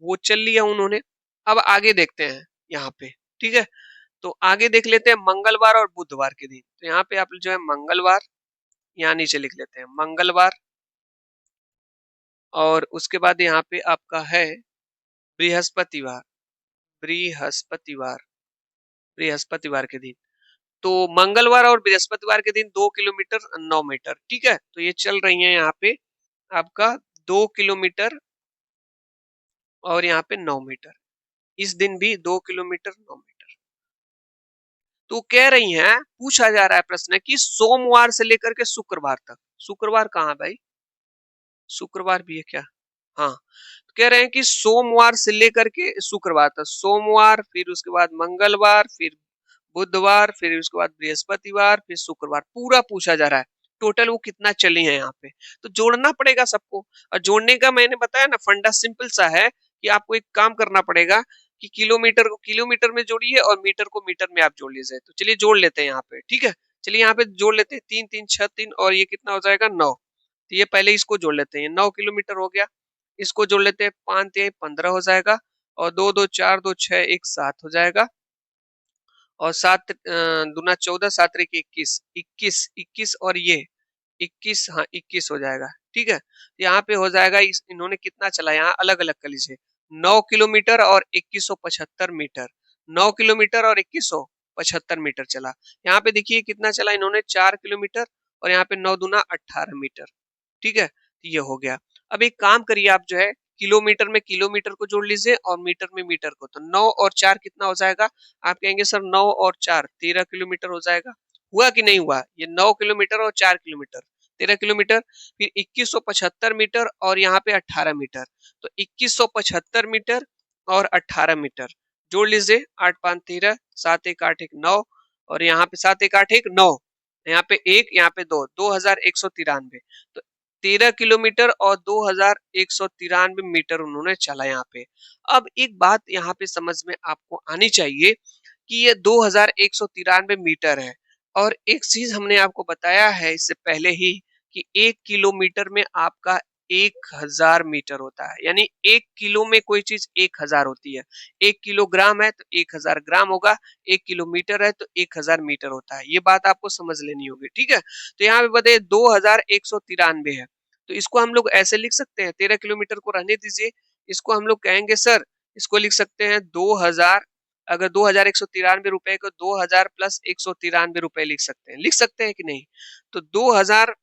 वो चल लिया उन्होंने। अब आगे देखते हैं यहाँ पे, ठीक है। तो आगे देख लेते हैं मंगलवार और बुधवार के दिन। तो यहाँ पे आप जो है मंगलवार, यहाँ नीचे लिख लेते हैं मंगलवार, और उसके बाद यहाँ पे आपका है बृहस्पतिवार, बृहस्पतिवार, बृहस्पतिवार के दिन। तो मंगलवार और बृहस्पतिवार के दिन 2 किलोमीटर 9 मीटर, ठीक है। तो ये चल रही है यहाँ पे आपका 2 किलोमीटर और यहाँ पे 9 मीटर। इस दिन भी 2 किलोमीटर 9 मीटर। तो कह रही हैं, पूछा जा रहा है प्रश्न कि सोमवार से लेकर के शुक्रवार तक, शुक्रवार कहाँ है भाई, शुक्रवार भी है क्या, हाँ, तो कह रहे हैं कि सोमवार से लेकर के शुक्रवार तक, सोमवार फिर उसके बाद मंगलवार फिर बुधवार फिर उसके बाद बृहस्पतिवार फिर शुक्रवार, पूरा पूछा जा रहा है टोटल वो कितना चली है यहाँ पे, तो जोड़ना पड़ेगा सबको। और जोड़ने का मैंने बताया ना फंडा सिंपल सा है कि आपको एक काम करना पड़ेगा कि किलोमीटर को किलोमीटर में जोड़िए और मीटर को मीटर में आप जोड़ लीजिए। तो चलिए जोड़ लेते हैं यहाँ पे, ठीक है, चलिए यहाँ पे जोड़ लेते हैं, 3 3 6 3 और ये कितना हो जाएगा 9। तो ये पहले इसको जोड़ लेते हैं, 9 किलोमीटर हो गया, इसको जोड़ लेते हैं, 5 3 15 हो जाएगा, और 2 2 4 2 6 1 7 हो जाएगा, और 7 दूना 14 7 3 21 21 21 और ये 21, हाँ 21 हो जाएगा, ठीक है। यहाँ पे हो जाएगा, इन्होंने कितना चला, यहाँ अलग अलग कर लीजिए, 9 किलोमीटर और 2175 मीटर, 9 किलोमीटर और 2175 मीटर चला। यहाँ पे देखिए कितना चला इन्होंने, 4 किलोमीटर, और यहाँ पे 9 दूना 18 मीटर, ठीक है, तो ये हो गया। अब एक काम करिए आप जो है, किलोमीटर में किलोमीटर को जोड़ लीजिए और मीटर में मीटर को, तो 9 और 4 कितना हो जाएगा, आप कहेंगे सर 9 और 4 13 किलोमीटर हो जाएगा, हुआ कि नहीं हुआ, ये 9 किलोमीटर और 4 किलोमीटर 13 किलोमीटर, फिर 2175 मीटर और यहाँ पे 18 मीटर, तो 2175 मीटर और 18 मीटर जोड़ लीजिए, 8 5 13 7 1 8 1 9, और यहाँ पे 7 1 8 1 9, यहाँ पे एक, यहाँ पे दो, 2193, तो 13 किलोमीटर और 2193 मीटर उन्होंने चला यहाँ पे। अब एक बात यहाँ पे समझ में आपको आनी चाहिए कि ये 2193 मीटर है, और एक चीज हमने आपको बताया है इससे पहले ही कि 1 किलोमीटर में आपका 1000 मीटर होता है, यानी 1 किलो में कोई चीज 1000 होती है, 1 किलोग्राम है तो 1000 ग्राम होगा, 1 किलोमीटर है तो 1000 मीटर होता है, ये बात आपको समझ लेनी होगी, ठीक है। तो यहाँ पे बताइए 2193 है, तो इसको हम लोग ऐसे लिख सकते हैं, 13 किलोमीटर को रहने दीजिए, इसको हम लोग कहेंगे सर, इसको लिख सकते हैं 2000, अगर 2193 रुपए को 2000 प्लस 193 रुपए लिख सकते हैं कि नहीं, तो 2000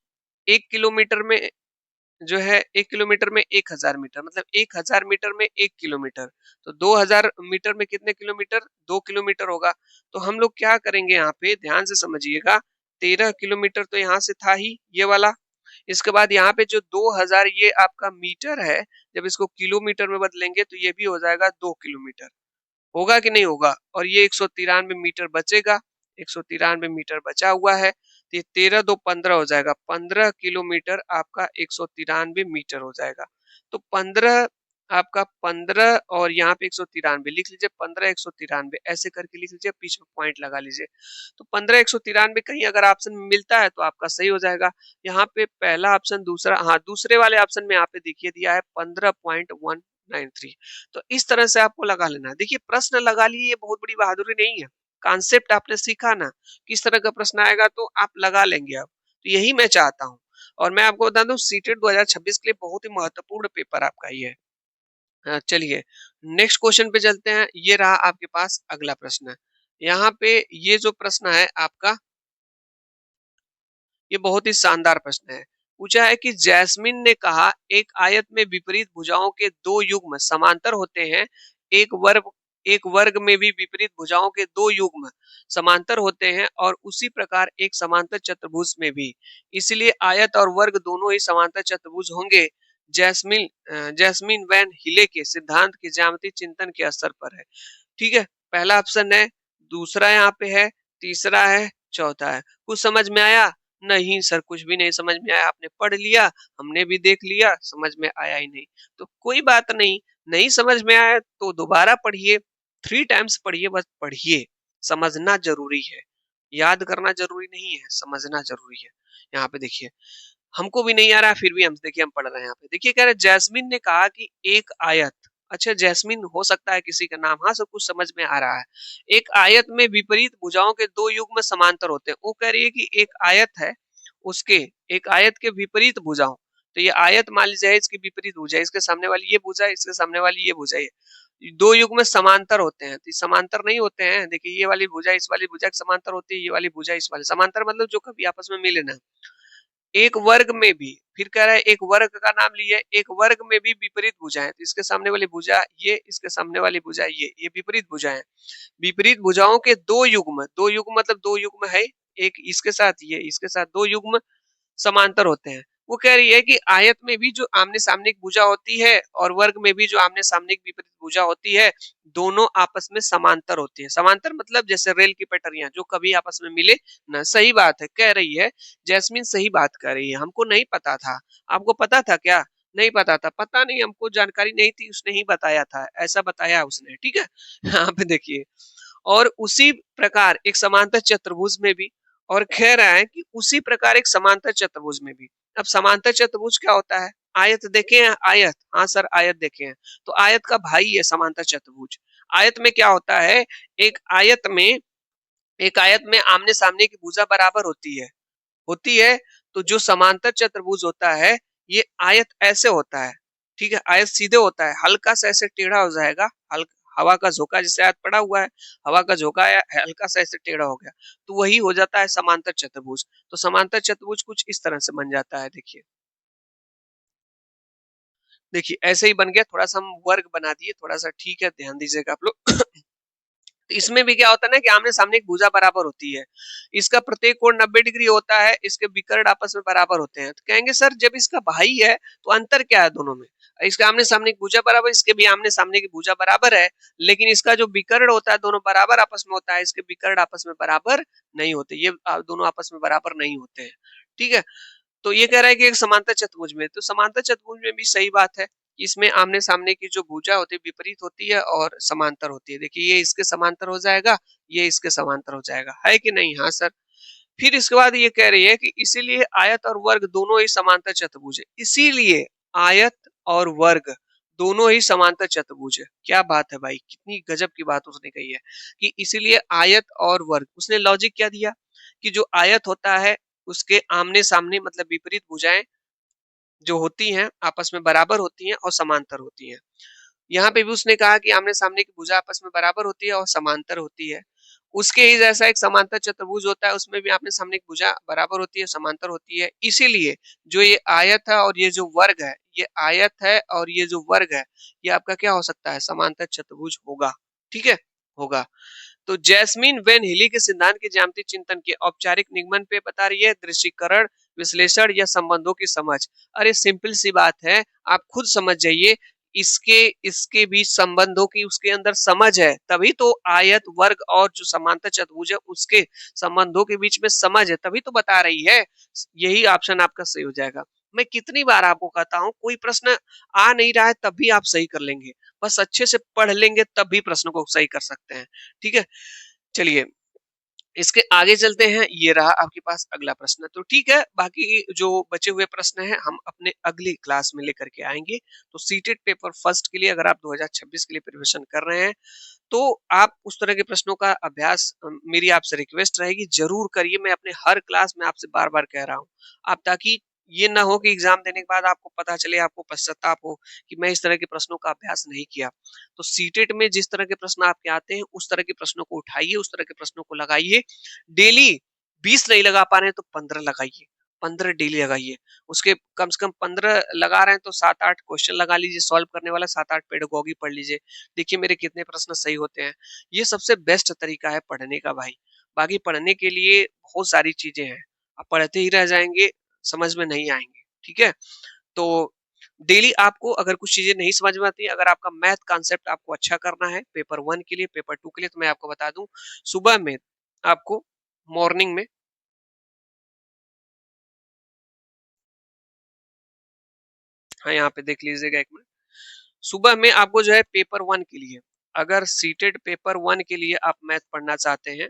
1 किलोमीटर में जो है, 1 किलोमीटर में 1000 मीटर, मतलब 1000 मीटर में 1 किलोमीटर, तो 2000 मीटर में कितने किलोमीटर, 2 किलोमीटर होगा। तो हम लोग क्या करेंगे यहाँ पे ध्यान से समझिएगा, 13 किलोमीटर तो यहाँ से था ही ये वाला, इसके बाद यहाँ पे जो 2000 ये आपका मीटर है, जब इसको किलोमीटर में बदलेंगे तो ये भी हो जाएगा 2 किलोमीटर, होगा कि नहीं होगा, और ये 193 मीटर बचेगा, 193 मीटर बचा हुआ है, तो ये 13 2 15 हो जाएगा, 15 किलोमीटर आपका 193 मीटर हो जाएगा। तो 15 आपका 15 और यहाँ पे 193 लिख लीजिए, 15 193 ऐसे करके लिख लीजिए, बीच में पॉइंट लगा लीजिए, तो 15 193 कहीं अगर ऑप्शन मिलता है तो आपका सही हो जाएगा। यहाँ पे पहला ऑप्शन, दूसरा, हाँ दूसरे वाले ऑप्शन में यहाँ पे देखिए दिया है 15.193, तो इस तरह से आपको लगा लेना है। देखिए प्रश्न लगा लिए, ये बहुत बड़ी बहादुरी नहीं है, कॉन्सेप्ट आपने सीखा ना, किस तरह का प्रश्न आएगा तो आप लगा लेंगे अब, तो यही मैं चाहता हूँ। और मैं आपको बता दूं सीटेट 2026 के लिए बहुत ही महत्वपूर्ण पेपर आपका ये है। चलिए नेक्स्ट क्वेश्चन पे चलते हैं, ये रहा आपके पास अगला प्रश्न। यहाँ पे ये जो प्रश्न है आपका, ये बहुत ही शानदार प्रश्न है। पूछा है कि जैस्मिन ने कहा एक आयत में विपरीत भुजाओं के दो युग्म समांतर होते हैं, एक वर्ग एक वर्ग में भी विपरीत भुजाओं के दो युग्म समांतर होते हैं, और उसी प्रकार एक समांतर चतुर्भुज में भी, इसलिए आयत और वर्ग दोनों ही समांतर चतुर्भुज होंगे। जैस्मिन वैन हिले के सिद्धांत के ज्यामितीय चिंतन के असर पर है, ठीक है। पहला ऑप्शन है, दूसरा यहाँ पे है, तीसरा है, चौथा है। कुछ समझ में आया? नहीं सर कुछ भी नहीं समझ में आया, आपने पढ़ लिया, हमने भी देख लिया, समझ में आया ही नहीं, तो कोई बात नहीं, नहीं समझ में आया तो दोबारा पढ़िए, 3 टाइम्स पढ़िए, बस पढ़िए, समझना जरूरी है, याद करना जरूरी नहीं है, समझना जरूरी है। यहाँ पे देखिए हमको भी नहीं आ रहा फिर भी हम देखिए हम पढ़ रहे हैं, यहाँ पे देखिए कह रहे जैस्मिन ने कहा कि एक आयत, अच्छा जैस्मिन हो सकता है किसी का नाम, हाँ सब कुछ समझ में आ रहा है। एक आयत में विपरीत भुजाओं के दो युग्म समांतर होते हैं, वो कह रही है कि एक आयत है, उसके एक आयत के विपरीत भुजाओं, तो ये आयत मान लीजिए है, इसकी विपरीत भुजा, इसके सामने वाली ये भुजा, इसके सामने वाली ये भुजा, ये दो युग्म समांतर होते हैं, तो समांतर नहीं होते हैं, देखिए ये वाली भुजा इस वाली भुजा के समांतर होती है, ये वाली भुजा इस वाली समांतर, मतलब जो कभी आपस में मिले ना, एक वर्ग में भी, फिर कह रहा है एक वर्ग का नाम लिए, एक वर्ग में भी विपरीत भुजाएं, तो इसके सामने वाली भुजा ये, इसके सामने वाली भुजा ये विपरीत भुजाएं। विपरीत भुजाओं के दो युग्म मतलब दो युग्म है, एक इसके साथ ये, इसके साथ दो युग्म समांतर होते हैं। वो कह रही है कि आयत में भी जो आमने सामने की भुजा होती है और वर्ग में भी जो आमने सामने की विपरीत भुजा होती है, दोनों आपस में समांतर होती है। समांतर मतलब जैसे रेल की पटरियां जो कभी आपस में मिले ना। सही बात है, कह रही है जैस्मिन, सही बात कह रही है। हमको नहीं पता था, आपको पता था क्या? नहीं पता था, पता नहीं, हमको जानकारी नहीं थी, उसने ही बताया था, ऐसा बताया उसने, ठीक है। यहाँ पे देखिए, और उसी प्रकार एक समांतर चतुर्भुज में भी, और कह रहा है कि उसी प्रकार एक समांतर चतुर्भुज में भी। अब समांतर चतुर्भुज क्या होता है? आयत देखे हैं? आयत, हाँ सर आयत देखे हैं। तो आयत का भाई है समांतर चतुर्भुज। आयत में क्या होता है? एक आयत में, एक आयत में आमने सामने की भुजा बराबर होती है। तो जो समांतर चतुर्भुज होता है, ये आयत ऐसे होता है, ठीक है, आयत सीधे होता है, हल्का सा ऐसे टेढ़ा हो जाएगा, हल्का हवा का झोंका जैसे आयत पड़ा हुआ है, हवा का झोंका है, हल्का सा ऐसे टेढ़ा हो गया, तो वही हो जाता है समांतर चतुर्भुज। तो समांतर चतुर्भुज कुछ इस तरह से बन जाता है। देखिए, देखिए ऐसे ही बन गया। थोड़ा सा हम वर्ग बना दिए, थोड़ा सा, ठीक है, ध्यान दीजिएगा आप लोग। तो इसमें भी क्या होता है ना कि आमने सामने एक भुजा बराबर होती है, इसका प्रत्येक कोण 90 डिग्री होता है, इसके विकर्ण आपस में बराबर होते हैं। तो कहेंगे सर जब इसका भाई है तो अंतर क्या है दोनों में? इसके आमने सामने की भुजा बराबर, इसके भी आमने सामने की भुजा बराबर है, लेकिन इसका जो विकर्ण होता है दोनों बराबर आपस में होता है, इसके विकर्ण आपस में बराबर नहीं होते, ये दोनों आपस में बराबर नहीं होते हैं, ठीक है। तो ये कह रहा है कि एक समांतर चतुर्भुज में, तो समांतर चतुर्भुज में भी सही बात है, इसमें आमने सामने की जो भुजा होती है विपरीत होती है और समांतर होती है। देखिए ये इसके समांतर हो जाएगा, ये इसके समांतर हो जाएगा, है कि नहीं? हाँ सर। फिर इसके बाद ये कह रही है कि इसीलिए आयत और वर्ग दोनों ही समांतर चतुर्भुज है। इसीलिए आयत और वर्ग दोनों ही समांतर चतुर्भुज है। क्या बात है भाई, कितनी गजब की बात उसने कही है कि इसीलिए आयत और वर्ग। उसने लॉजिक क्या दिया कि जो आयत होता है उसके आमने सामने मतलब विपरीत भुजाएं जो होती हैं आपस में बराबर होती हैं और समांतर होती हैं। यहाँ पे भी उसने कहा कि आमने सामने की भुजा आपस में बराबर होती है और समांतर होती है। उसके ही जैसा एक समांतर चतुर्भुज होता है, उसमें भी आमने सामने की भुजा बराबर होती है, समांतर होती है। इसीलिए जो ये आयत है और ये जो वर्ग है, ये आयत है और ये जो वर्ग है, ये आपका क्या हो सकता है? समांतर चतुर्भुज होगा, ठीक है, होगा। तो जैस्मिन वेन हिली के सिद्धांत के ज्यामितीय चिंतन के औपचारिक निगमन पे बता रही है, दृश्यीकरण, विश्लेषण या संबंधों की समझ। अरे सिंपल सी बात है, आप खुद समझ जाइए। इसके इसके बीच संबंधों की उसके अंदर समझ है, तभी तो आयत वर्ग और जो समांतर चतुर्भुज है उसके संबंधों के बीच में समझ है, तभी तो बता रही है। यही ऑप्शन आपका सही हो जाएगा। मैं कितनी बार आपको कहता हूँ, कोई प्रश्न आ नहीं रहा है तब भी आप सही कर लेंगे, बस अच्छे से पढ़ लेंगे तब भी प्रश्न को सही कर सकते हैं, ठीक है। चलिए इसके आगे चलते हैं। ये रहा आपके पास अगला प्रश्न, तो ठीक है, बाकी जो बचे हुए प्रश्न हैं हम अपने अगली क्लास में लेकर के आएंगे। तो सीटेट पेपर फर्स्ट के लिए अगर आप 2026 के लिए प्रिपरेशन कर रहे हैं तो आप उस तरह के प्रश्नों का अभ्यास, मेरी आपसे रिक्वेस्ट रहेगी, जरूर करिए। मैं अपने हर क्लास में आपसे बार बार कह रहा हूँ आप, ताकि ये ना हो कि एग्जाम देने के बाद आपको पता चले, आपको पश्चाताप हो कि मैं इस तरह के प्रश्नों का अभ्यास नहीं किया। तो सीटेट में जिस तरह के प्रश्न आपके आते हैं उस तरह के प्रश्नों को उठाइए, उस तरह के प्रश्नों को लगाइए। डेली 20 नहीं लगा पा रहे हैं तो 15 लगाइए, 15 डेली लगाइए। उसके कम से कम 15 लगा रहे हैं तो 7-8 क्वेश्चन लगा लीजिए, सॉल्व करने वाला 7-8 पेडागोगी पढ़ लीजिए। देखिए मेरे कितने प्रश्न सही होते हैं। ये सबसे बेस्ट तरीका है पढ़ने का भाई। बाकी पढ़ने के लिए बहुत सारी चीजें हैं, आप पढ़ते ही रह जाएंगे, समझ में नहीं आएंगे, ठीक है। तो डेली आपको अगर कुछ चीजें नहीं समझ में आती, अगर आपका मैथ कॉन्सेप्ट आपको अच्छा करना है पेपर 1 के लिए, पेपर 2 के लिए, तो मैं आपको बता दूं, सुबह में आपको मॉर्निंग में, हाँ यहाँ पे देख लीजिएगा एक मिनट, सुबह में आपको जो है पेपर 1 के लिए, अगर सीटेड पेपर 1 के लिए आप मैथ पढ़ना चाहते हैं,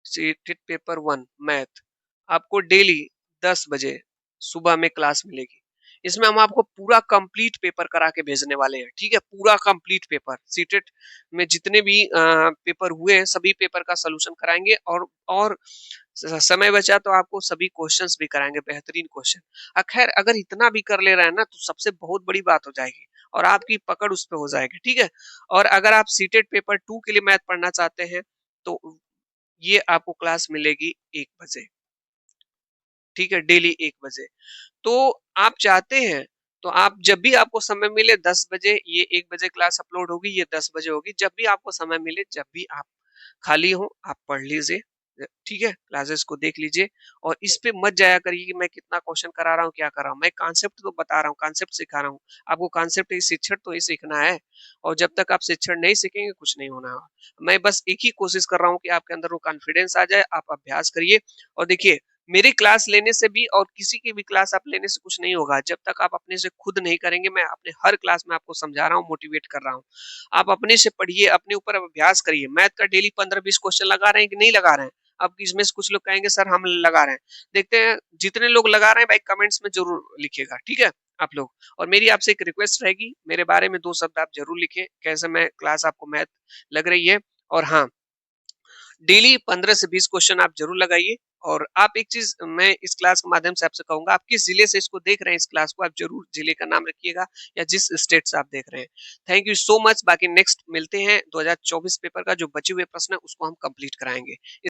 सीटेड पेपर 1 मैथ, आपको डेली 10 बजे सुबह में क्लास मिलेगी। इसमें हम आपको पूरा कंप्लीट पेपर करा के भेजने वाले हैं, ठीक है, पूरा कंप्लीट पेपर। सीटेट में जितने भी पेपर हुए हैं सभी पेपर का सोल्यूशन कराएंगे, और समय बचा तो आपको सभी क्वेश्चंस भी कराएंगे, बेहतरीन क्वेश्चन। खैर अगर इतना भी कर ले रहे हैं ना तो सबसे बहुत बड़ी बात हो जाएगी और आपकी पकड़ उस पर हो जाएगी, ठीक है। और अगर आप सीटेट पेपर 2 के लिए मैथ पढ़ना चाहते हैं तो ये आपको क्लास मिलेगी 1 बजे। ठीक है, डेली 1 बजे। तो आप चाहते हैं तो आप जब भी आपको समय मिले 10 बजे, ये 1 बजे क्लास अपलोड होगी, ये 10 बजे होगी, जब भी आपको समय मिले, जब भी आप खाली हो, आप पढ़ लीजिए। ठीक है, क्लासेस को देख लीजिए और इस पे मत जाया करिए कि मैं कितना क्वेश्चन करा रहा हूँ, क्या कर रहा हूँ। मैं कॉन्सेप्ट तो बता रहा हूँ, कॉन्सेप्ट सिखा रहा हूँ। आपको कॉन्सेप्ट ही शिक्षण तो ही सीखना है, और जब तक आप शिक्षण नहीं सीखेंगे कुछ नहीं होना है। मैं बस एक ही कोशिश कर रहा हूँ कि आपके अंदर वो कॉन्फिडेंस आ जाए, आप अभ्यास करिए। और देखिए, मेरी क्लास लेने से भी और किसी की भी क्लास आप लेने से कुछ नहीं होगा जब तक आप अपने से खुद नहीं करेंगे। मैं अपने हर क्लास में आपको समझा रहा हूँ, मोटिवेट कर रहा हूँ। आप अपने से पढ़िए, अपने ऊपर अभ्यास करिए। मैथ का डेली 15-20 क्वेश्चन लगा रहे हैं कि नहीं लगा रहे हैं? अब इसमें से कुछ लोग कहेंगे सर हम लगा रहे हैं। देखते हैं जितने लोग लगा रहे हैं भाई, कमेंट्स में जरूर लिखिएगा, ठीक है आप लोग। और मेरी आपसे एक रिक्वेस्ट रहेगी, मेरे बारे में 2 शब्द आप जरूर लिखें, कैसे मैं क्लास आपको मैथ लग रही है। और हाँ, डेली 15 से 20 क्वेश्चन आप जरूर लगाइए। और आप एक चीज मैं इस क्लास के माध्यम से आपसे कहूंगा, आप किस जिले से इसको देख रहे हैं, इस क्लास को आप जरूर जिले का नाम रखिएगा, या जिस स्टेट से आप देख रहे हैं। Thank you so much. बाकी नेक्स्ट मिलते हैं, 2024 पेपर का जो बचे हुए प्रश्न है उसको हम कंप्लीट कराएंगे।